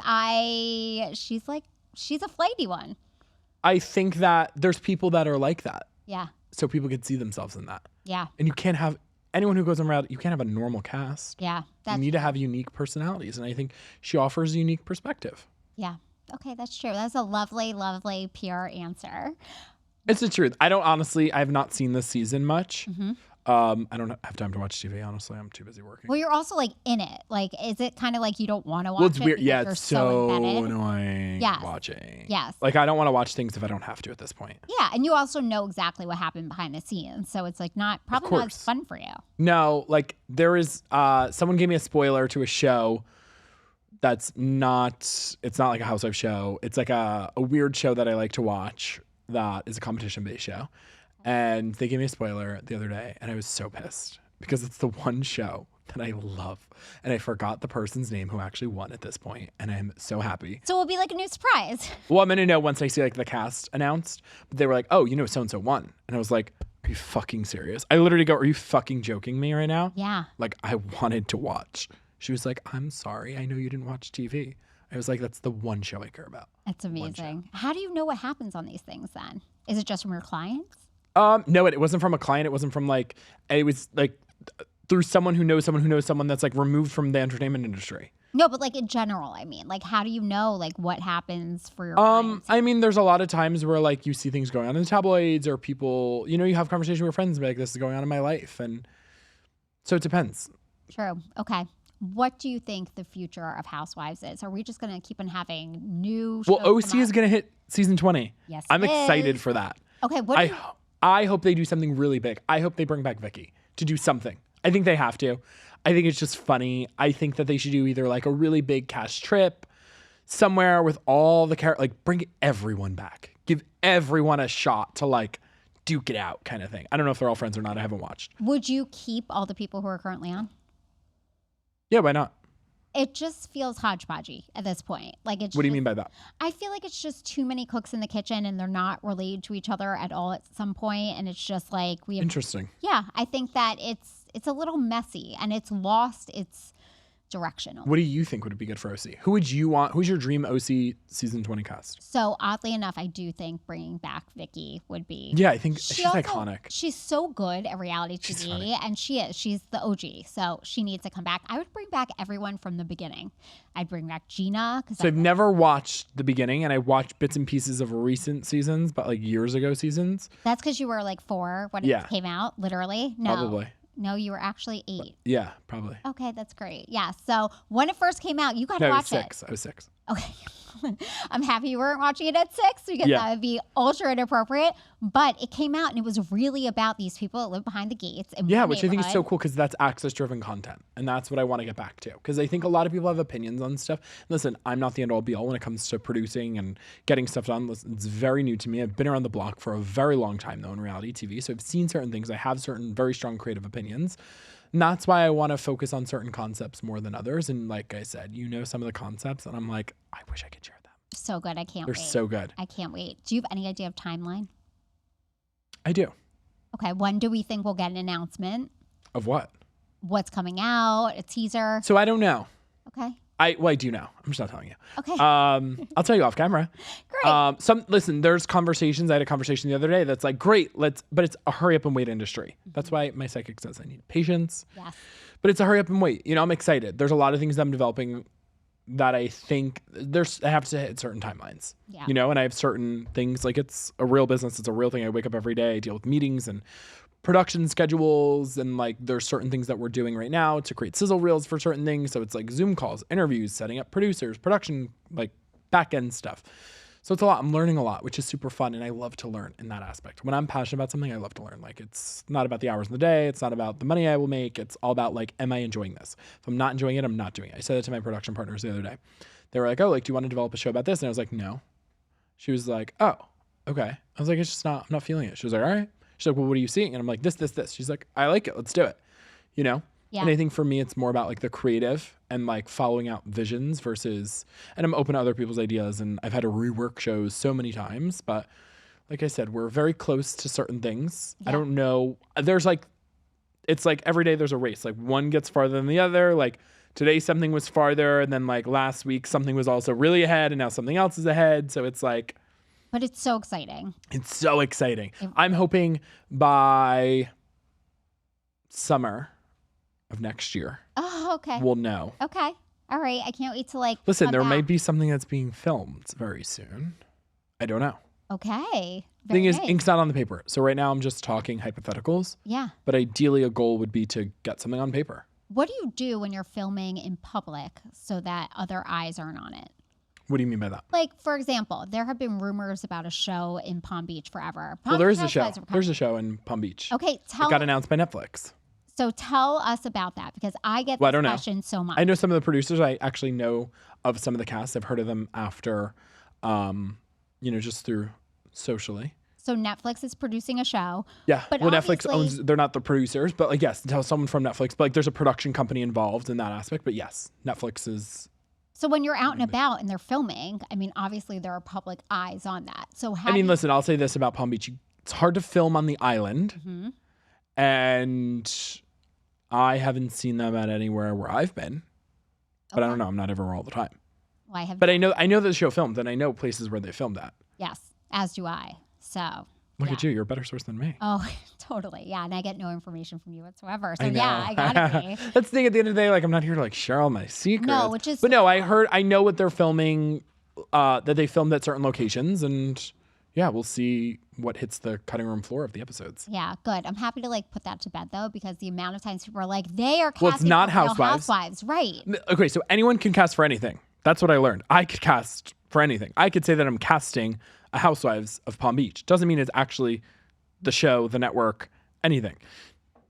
she's a flighty one. I think that there's people that are like that. Yeah. So people could see themselves in that. Yeah. And you can't have anyone who goes around, you can't have a normal cast. Yeah. You need to have unique personalities. And I think she offers a unique perspective. Yeah. Okay, that's true. That's a lovely, lovely PR answer. It's the truth. I have not seen this season much. Mm-hmm. I don't have time to watch TV, honestly. I'm too busy working. Well, you're also like in it. Like, is it kind of like you don't want to watch Well, it's it weird. because Yeah, you're it's so embedded? annoying Yes. watching. Yes. Like, I don't want to watch things if I don't have to at this point. Yeah, and you also know exactly what happened behind the scenes. So it's like probably not as fun for you. No, like there is, someone gave me a spoiler to a show it's not like a housewife show. It's like a weird show that I like to watch that is a competition-based show. And they gave me a spoiler the other day, and I was so pissed because it's the one show that I love. And I forgot the person's name who actually won at this point, and I'm so happy. So it'll be like a new surprise. Well, I'm going to know once I see like the cast announced. But they were like, oh, so-and-so won. And I was like, are you fucking serious? I literally go, are you fucking joking me right now? Yeah. Like, I wanted to watch. She was like, I'm sorry. I know you didn't watch TV. I was like, that's the one show I care about. That's amazing. How do you know what happens on these things then? Is it just from your clients? No, it wasn't from a client. It wasn't from like, it was like through someone who knows someone that's like removed from the entertainment industry. No, but like in general, I mean, like how do you know like what happens for your clients? I mean, there's a lot of times where like you see things going on in the tabloids or people, you have conversation with your friends and be like, this is going on in my life. And so it depends. True. Okay. What do you think the future of Housewives is? Are we just going to keep on having new shows? Well, OC is going to hit season 20. Yes, I'm excited for that. Okay. I hope they do something really big. I hope they bring back Vicky to do something. I think they have to. I think it's just funny. I think that they should do either like a really big cast trip somewhere with all the characters, like bring everyone back. Give everyone a shot to like duke it out kind of thing. I don't know if they're all friends or not. I haven't watched. Would you keep all the people who are currently on? Yeah, why not? It just feels hodgepodgey at this point. Like it's. What do you mean by that? I feel like it's just too many cooks in the kitchen, and they're not related to each other at all at some point, and it's just like we have. Interesting. Yeah, I think that it's a little messy, and it's lost its direction. What do you think would be good for OC? Who would you want? Who's your dream OC season 20 cast? So oddly enough, I do think bringing back Vicky would be. Yeah, I think she's iconic. She's so good at reality TV, and she is. She's the OG, so she needs to come back. I would bring back everyone from the beginning. I'd bring back Gina. So I've never watched the beginning, and I watched bits and pieces of recent seasons, but like years ago seasons. That's because you were like 4 when it came out, literally. No. Probably. No, you were actually 8. Yeah, probably. Okay, that's great. Yeah, so when it first came out, you got to watch it. I was 6. Okay. I'm happy you weren't watching it at 6 because that would be ultra inappropriate. But it came out and it was really about these people that live behind the gates. Yeah, which I think is so cool because that's access-driven content. And that's what I want to get back to. Because I think a lot of people have opinions on stuff. Listen, I'm not the end-all be-all when it comes to producing and getting stuff done. Listen, it's very new to me. I've been around the block for a very long time, though, in reality TV. So I've seen certain things. I have certain very strong creative opinions. And that's why I want to focus on certain concepts more than others. And like I said, some of the concepts, and I'm like, I wish I could share them. So good. I can't wait. They're so good. I can't wait. Do you have any idea of timeline? I do. Okay. When do we think we'll get an announcement? Of what? What's coming out? A teaser? So I don't know. Okay. I do know. I'm just not telling you. Okay. I'll tell you off camera. Great. Listen, there's conversations. I had a conversation the other day that's like, great, but it's a hurry up and wait industry. Mm-hmm. That's why my psychic says I need patience. Yes. But it's a hurry up and wait. I'm excited. There's a lot of things that I'm developing that I think I have to hit certain timelines. Yeah. And I have certain things, like it's a real business. It's a real thing. I wake up every day, I deal with meetings and production schedules, and like there's certain things that we're doing right now to create sizzle reels for certain things. So it's like Zoom calls, interviews, setting up producers, production, like back end stuff. So it's a lot. I'm learning a lot, which is super fun. And I love to learn in that aspect. When I'm passionate about something, I love to learn. Like, it's not about the hours in the day. It's not about the money I will make. It's all about like, am I enjoying this? If I'm not enjoying it, I'm not doing it. I said it to my production partners the other day. They were like, oh, like, do you want to develop a show about this? And I was like, no. She was like, oh, okay. I was like, it's just not, I'm not feeling it. She was like, all right. She's like, well, what are you seeing? And I'm like, this. She's like, I like it. Let's do it. You know? Yeah. And I think for me, it's more about like the creative and like following out visions versus, and I'm open to other people's ideas. And I've had to rework shows so many times, but like I said, we're very close to certain things. Yeah. I don't know. There's like, it's like every day there's a race. Like one gets farther than the other. Like today something was farther. And then like last week something was also really ahead and now something else is ahead. So it's like. But it's so exciting. It's so exciting. I'm hoping by summer of next year. Oh, okay. We'll know. Okay. All right. I can't wait to like. Listen, come there back. might be something that's being filmed very soon. I don't know. Okay. Thing Very is, nice. ink's not on the paper. So right now I'm just talking hypotheticals. Yeah. But ideally a goal would be to get something on paper. What do you do when you're filming in public so that other eyes aren't on it? What do you mean by that? Like, for example, there have been rumors about a show in Palm Beach forever. Well, there's a show. Housewives are There's a show in Palm Beach. Okay, It got announced by Netflix. So tell us about that because I get Well, I this don't know. question so much. I know some of the producers. I actually know of some of the cast. I've heard of them after, just through socially. So Netflix is producing a show. Yeah. But well, Netflix obviously- they're not the producers, but like, yes, tell someone from Netflix, but like there's a production company involved in that aspect. But yes, Netflix is. So when you're out and about and they're filming, I mean, obviously there are public eyes on that. So how Listen, I'll say this about Palm Beach. It's hard to film on the island. Mhm. And I haven't seen them at anywhere where I've been. But I Okay. don't know. I'm not everywhere all the time. Well, I have But I know that the show filmed and I know places where they filmed at. yes, as do I. So Look yeah. at you. You're a better source than me. Oh, totally. Yeah. And I get no information from you whatsoever. So I know. yeah, I gotta be. That's the thing at the end of the day, like I'm not here to like share all my secrets. No, which is But no, I know what they're filming, that they filmed at certain locations and yeah, we'll see what hits the cutting room floor of the episodes. Yeah, good. I'm happy to like put that to bed though, because the amount of times people are like, they are casting Well, it's not for Real Housewives. Housewives, right? Okay, so anyone can cast for anything. That's what I learned. I could cast for anything. I could say that I'm casting a Housewives of Palm Beach. Doesn't mean it's actually the show, the network, anything.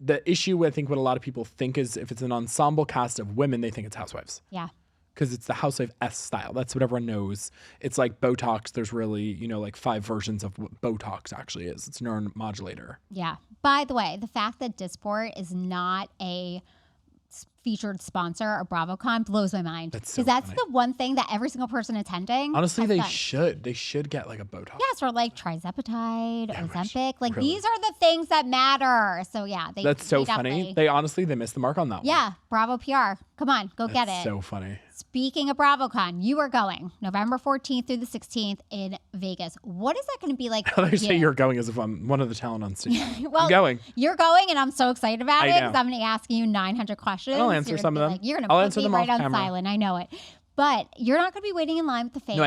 The issue, I think, what a lot of people think is if it's an ensemble cast of women, they think it's Housewives. Yeah. Because it's the Housewives style. That's what everyone knows. It's like Botox. There's really, like 5 versions of what Botox actually is. It's a neuromodulator. Yeah. By the way, the fact that Disport is not a featured sponsor or BravoCon blows my mind. That's so that's funny. the one thing that every single person attending Honestly, has they done. should. They should get like a Botox. Yes, or like trizepatide, Yeah, Ozempic. Like really. these are the things that matter. So yeah, That's so they funny. definitely- They missed the mark on that one. Yeah, Bravo PR. Come on, go get That's it. so funny. Speaking of BravoCon, you are going November 14th through the 16th in Vegas. What is that going to be like? They for say you? you're going as if I'm one of the talent on stage. Well, I'm going. You're going, and I'm so excited about I it know. because I'm going to ask you 900 questions. I'll answer You're some gonna of be them. Like, you're going to I'll put answer me them right off on camera. silent. I know it. But you're not going to be waiting in line with the fans. No,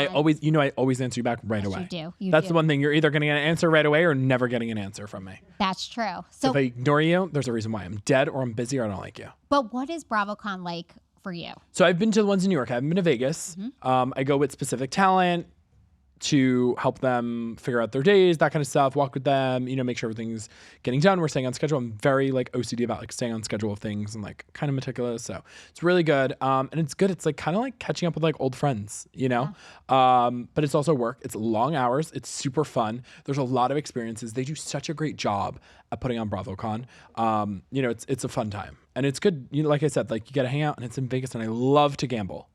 I always answer you back right Yes, away. you do. You That's do. the one thing. You're either going to get an answer right away or never getting an answer from me. That's true. So So, if I ignore you, there's a reason why. I'm dead or I'm busy or I don't like you. but what is BravoCon like for you? So I've been to the ones in New York. I haven't been to Vegas. I go with specific talent to help them figure out their days, that kind of stuff, walk with them, make sure everything's getting done. We're staying on schedule. I'm very like OCD about like staying on schedule of things and like kind of meticulous. So it's really good. And it's good. It's like kind of like catching up with like old friends, but it's also work. It's long hours. It's super fun. There's a lot of experiences. They do such a great job at putting on BravoCon. It's a fun time and it's good. Like I said, like you get to hang out and it's in Vegas and I love to gamble.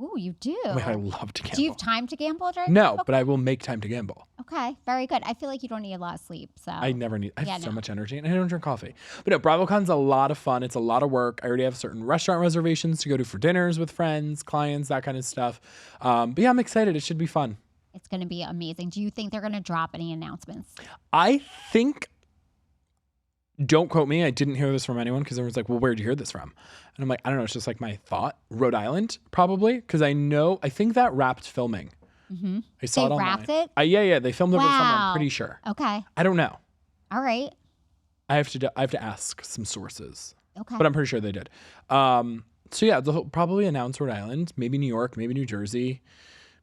Ooh, you do. I love to gamble. Do you have time to gamble during No, BravoCon? but I will make time to gamble. Okay, very good. I feel like you don't need a lot of sleep. So I never need. I have Yeah, so no. much energy, and I don't drink coffee. But no, BravoCon's a lot of fun. It's a lot of work. I already have certain restaurant reservations to go to for dinners with friends, clients, that kind of stuff. But yeah, I'm excited. It should be fun. It's going to be amazing. Do you think they're going to drop any announcements? I think. Don't quote me. I didn't hear this from anyone because everyone's like, "Well, where'd you hear this from?" And I'm like, "I don't know. It's just like my thought." Rhode Island, probably, because I think that wrapped filming. Mm-hmm. I saw They it online. wrapped it? Yeah. They filmed over the summer. I'm Wow. pretty sure. Okay. I don't know. All right. I have to ask some sources. Okay. But I'm pretty sure they did. So yeah, they'll probably announce Rhode Island, maybe New York, maybe New Jersey,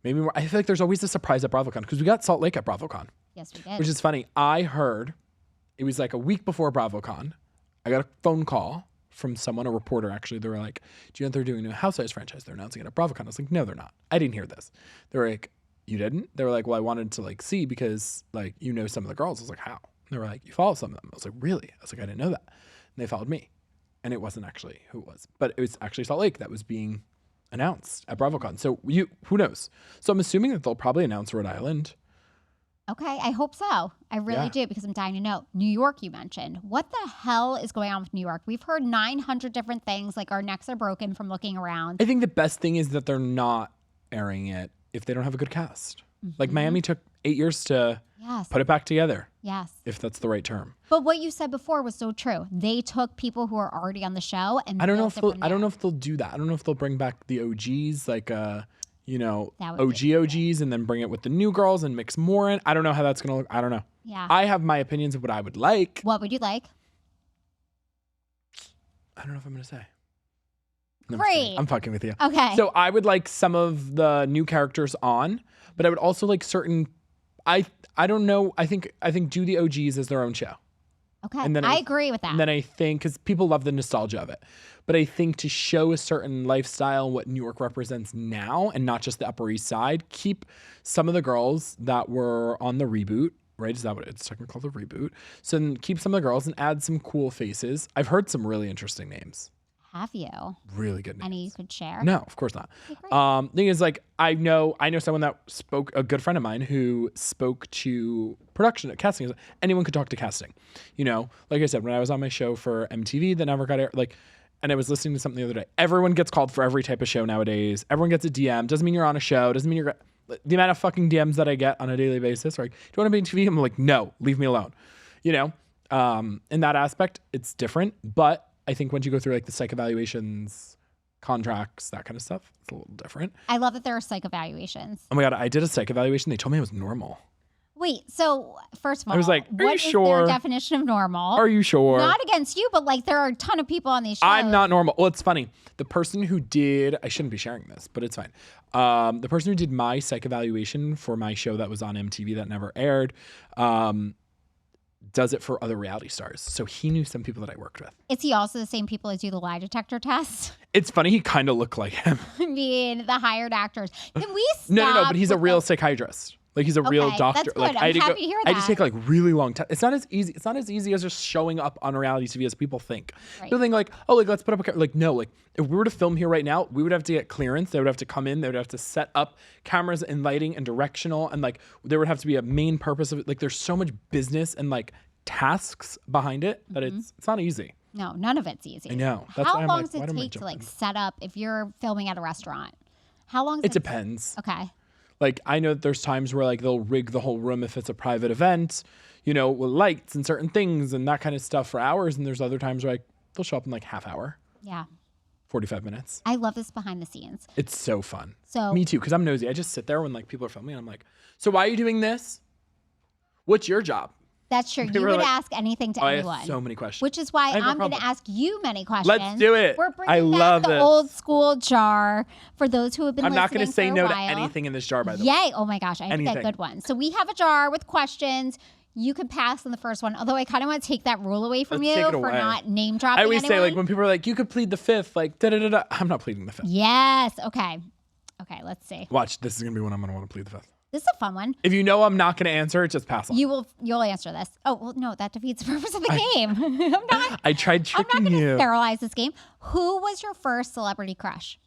maybe more. I feel like there's always a surprise at BravoCon because we got Salt Lake at BravoCon. Yes, we did. Which is funny. I heard it was like a week before BravoCon. I got a phone call from someone, a reporter actually. They were like, do you know they're doing a new Housewives franchise? They're announcing it at BravoCon. I was like, no, they're not. I didn't hear this. They were like, you didn't? They were like, well, I wanted to like see because like, you know, some of the girls. I was like, how? They were like, you follow some of them. I was like, really? I was like, I didn't know that. And they followed me. And it wasn't actually who it was, but it was actually Salt Lake that was being announced at BravoCon. So who knows? So I'm assuming that they'll probably announce Rhode Island. Okay, I hope so. I really do, because I'm dying to know. New York, you mentioned. What the hell is going on with New York? We've heard 900 different things. Like, our necks are broken from looking around. I think the best thing is that they're not airing it if they don't have a good cast. Like, Miami took 8 years to put it back together. Yes. If that's the right term. But what you said before was so true. They took people who are already on the show and I don't know if they'll do that. I don't know if they'll bring back the OGs, like OGs, and then bring it with the new girls and mix more in. I don't know how that's gonna look. I don't know. Yeah. I have my opinions of what I would like. What would you like? I don't know if I'm gonna say. No, Great. I'm fucking with you. Okay. So I would like some of the new characters on, but I would also like certain. I don't know. I think do the OGs as their own show. Okay. And then I agree with that. And then I think, because people love the nostalgia of it, but I think to show a certain lifestyle, what New York represents now, and not just the Upper East Side, keep some of the girls that were on the reboot, right? Is that what it's technically called, the reboot? So then keep some of the girls and add some cool faces. I've heard some really interesting names. Have you? Really good names. Any you could share? No, of course not. Okay, thing is, like, I know someone that spoke, a good friend of mine who spoke to production at casting. Anyone could talk to casting. You know, like I said, when I was on my show for MTV that never got aired, like, and I was listening to something the other day. Everyone gets called for every type of show nowadays. Everyone gets a DM. Doesn't mean you're on a show. Doesn't mean you're, the amount of fucking DMs that I get on a daily basis. Like, do you want to be on TV? I'm like, no, leave me alone. You know, in that aspect, it's different, but I think once you go through like the psych evaluations, contracts, that kind of stuff, it's a little different. I love that there are psych evaluations. Oh my God, I did a psych evaluation. They told me it was normal. Wait, so first of all, I was like, what is their definition of normal? Are you sure? Not against you, but like there are a ton of people on these shows. I'm not normal. Well, it's funny. The person who did, I shouldn't be sharing this, but it's fine. The person who did my psych evaluation for my show that was on MTV that never aired, does it for other reality stars. So he knew some people that I worked with. Is he also the same people that do the lie detector test? It's funny. He kind of looked like him. I mean, the hired actors. Can we stop? No, but he's a real psychiatrist. Like, he's a real doctor. That's good. Like, I'm happy to hear that. I just take like really long time. It's not as easy as just showing up on reality TV as people think. Right. People think like, oh, like let's put up a like no, like if we were to film here right now, we would have to get clearance. They would have to come in. They would have to set up cameras and lighting and directional, and like there would have to be a main purpose of it. Like, there's so much business and like tasks behind it that it's not easy. No, none of it's easy. I know. That's How why I'm long like, does why it don't I take to jump like in? set up if you're filming at a restaurant? How long? It depends. Okay. Like, I know that there's times where like they'll rig the whole room if it's a private event, you know, with lights and certain things and that kind of stuff for hours. And there's other times where like they'll show up in like half hour. Yeah. 45 minutes. I love this behind the scenes. It's so fun. So me too, because I'm nosy. I just sit there when like people are filming and I'm like, so why are you doing this? What's your job? That's true. You would ask anything to anyone. I have so many questions. Which is why I'm going to ask you many questions. Let's do it. We're bringing back the old school jar for those who have been listening. I'm not going to say no to anything anything in this jar, by the way. Yay. Oh my gosh. I have to get good ones. So we have a jar with questions. You can pass on the first one, although I kind of want to take that rule away from you for not name dropping I always anyone. say, like, when people are like, you could plead the fifth, like, da-da-da-da. I'm not pleading the fifth. Yes. Okay. Okay, let's see. Watch. This is going to be when I'm going to want to plead the fifth. This is a fun one. If you know I'm not going to answer it, just pass on. You'll answer this. Oh, well, no, that defeats the purpose of the game. I tried tricking I'm not going you. to sterilize this game. Who was your first celebrity crush?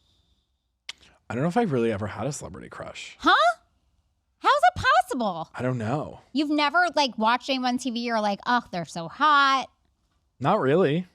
I don't know if I've really ever had a celebrity crush. Huh? How's it possible? I don't know. You've never like watched anyone on TV or like, oh, they're so hot. Not really.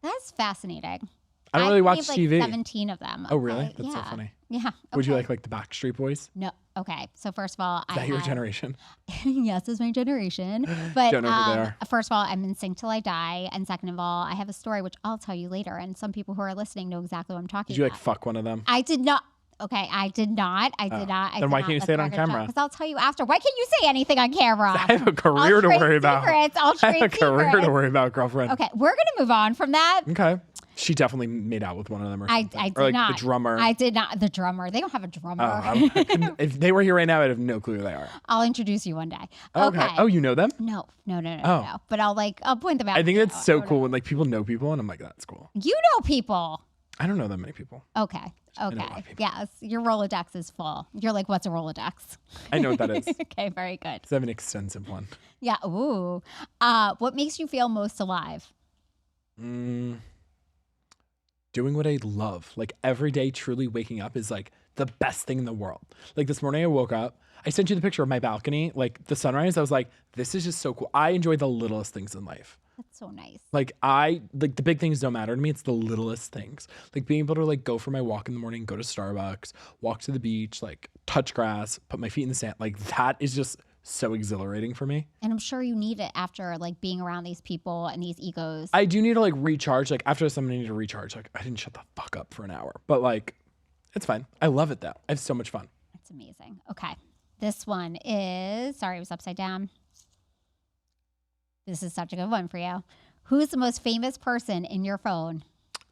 That's fascinating. I don't really watch like TV. 17 of them. Oh, really? That's so funny. Yeah. Okay. Would you like the Backstreet Boys? No. Okay. So first of all, Is that your generation? Yes, it's my generation. But Don't know who they are. First of all, I'm in sync till I die. And second of all, I have a story which I'll tell you later. And some people who are listening know exactly what I'm talking Did you about. like fuck one of them? I did not. Okay, I did not. I did not. Then why can't you say it on camera? Because I'll tell you after. Why can't you say anything on camera? I have a career to worry about. I'll trade I have a career to worry about, girlfriend. Okay, we're going to move on from that. Okay. She definitely made out with one of them or something. I did or like not. the drummer. I did not. The drummer. They don't have a drummer. If they were here right now, I'd have no clue who they are. I'll introduce you one day. Okay. Oh, you know them? No. But I'll point them out. I think that's so cool when like people know people, and I'm like, that's cool. You know people. I don't know that many people. Okay. Yes, your Rolodex is full. You're like, what's a Rolodex? I know what that is. Okay, very good. I have an extensive one. Yeah. Ooh. What makes you feel most alive? Doing what I love. Like every day, truly waking up is like the best thing in the world. Like this morning I woke up, I sent you the picture of my balcony, like the sunrise. I was like, this is just so cool. I enjoy the littlest things in life. That's so nice. Like the big things don't matter to me. It's the littlest things. Like being able to like go for my walk in the morning, go to Starbucks, walk to the beach, like touch grass, put my feet in the sand. Like that is just so exhilarating for me. And I'm sure you need it after like being around these people and these egos. I do need to like recharge. Like after something, I need to recharge. Like I didn't shut the fuck up for an hour, but like it's fine. I love it though. I have so much fun. That's amazing. Okay. This one is, sorry, it was upside down. This is such a good one for you. Who's the most famous person in your phone?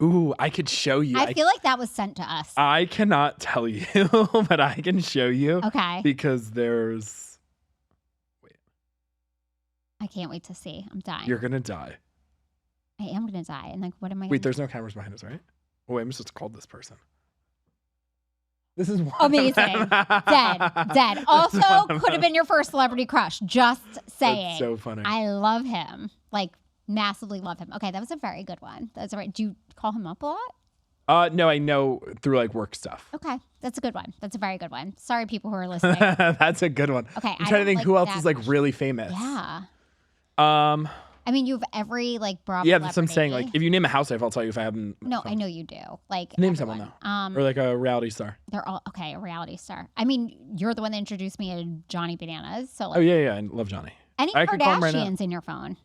Ooh, I could show you. I feel like that was sent to us. I cannot tell you, but I can show you. Okay. Because there's... Wait. I can't wait to see. I'm dying. You're going to die. I am going to die. And like, what am I Wait, there's no cameras behind us, right? Oh, wait, I'm supposed to call this person. This is one amazing. Dead. Also, could have been your first celebrity crush. Just saying. That's so funny. I love him. Like, massively love him. Okay, that was a very good one. That's all right. Do you call him up a lot? No, I know through like work stuff. Okay, that's a good one. That's a very good one. Sorry, people who are listening. That's a good one. Okay, I'm trying to think who else is like really famous. Yeah. I mean, you have every like Bravo. Yeah, that's what I'm saying. Like, if you name a housewife, I'll tell you if I haven't. No, I know you do. Like, name someone though. Or like a reality star. They're all okay. A reality star. I mean, you're the one that introduced me to Johnny Bananas. So. Like, oh yeah, I love Johnny. Any Kardashians in your phone?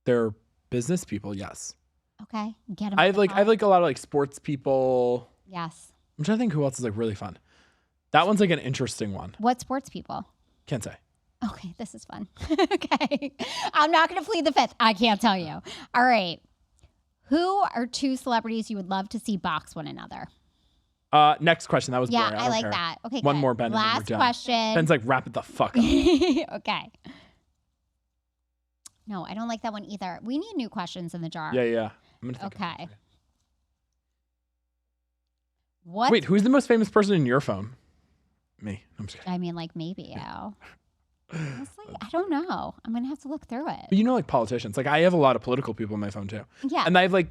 They're business people. Yes. Okay, get them. I have like a lot of like sports people. Yes. I'm trying to think who else is like really fun. That one's like an interesting one. What sports people? Can't say. Okay, this is fun. Okay. I'm not going to plead the fifth. I can't tell you. All right. Who are two celebrities you would love to see box one another? Next question. That was boring. I like that. Okay, one good. more, Ben. Last question. Ben's like, wrap it the fuck up. Okay. No, I don't like that one either. We need new questions in the jar. Yeah. I'm gonna think okay. Wait, who's the most famous person in your phone? Me. I'm just kidding. I mean, like maybe you. Honestly, I don't know. I'm gonna have to look through it. But you know, like politicians. Like I have a lot of political people in my phone too. Yeah. And I have like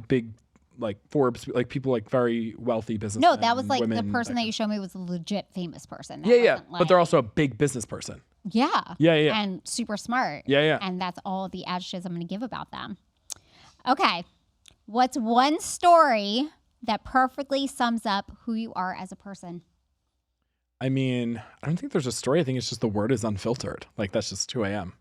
big like Forbes, like people like very wealthy business. No, that was like the person that you showed me was a legit famous person. Yeah. But they're also a big business person. Yeah. Yeah. And super smart. Yeah. And that's all the adjectives I'm gonna give about them. Okay. What's one story that perfectly sums up who you are as a person? I mean, I don't think there's a story. I think it's just the word is unfiltered. Like that's just who I am.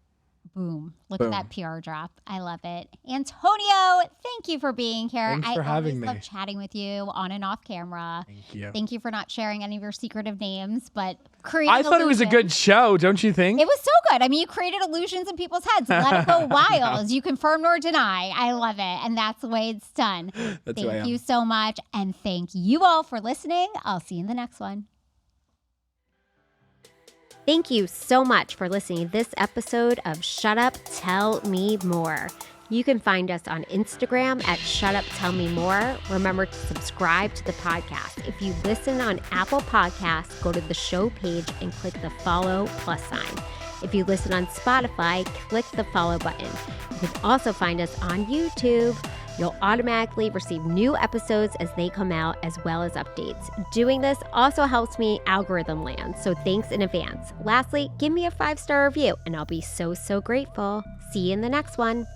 Boom. Look at that PR drop. I love it. Antonio, thank you for being here. Thanks for having me. I always love chatting with you on and off camera. Thank you. Thank you for not sharing any of your secretive names, but creating I thought it was a good show, don't you think? It was so good. I mean, you created illusions in people's heads. Let it go wild. You confirm nor deny. I love it. And that's the way it's done. Thank you so much. And thank you all for listening. I'll see you in the next one. Thank you so much for listening to this episode of Shut Up, Tell Me More. You can find us on Instagram at Shut Up, Tell Me More. Remember to subscribe to the podcast. If you listen on Apple Podcasts, go to the show page and click the follow plus sign. If you listen on Spotify, click the follow button. You can also find us on YouTube. You'll automatically receive new episodes as they come out, as well as updates. Doing this also helps me algorithm land, so thanks in advance. Lastly, give me a 5-star review, and I'll be so grateful. See you in the next one.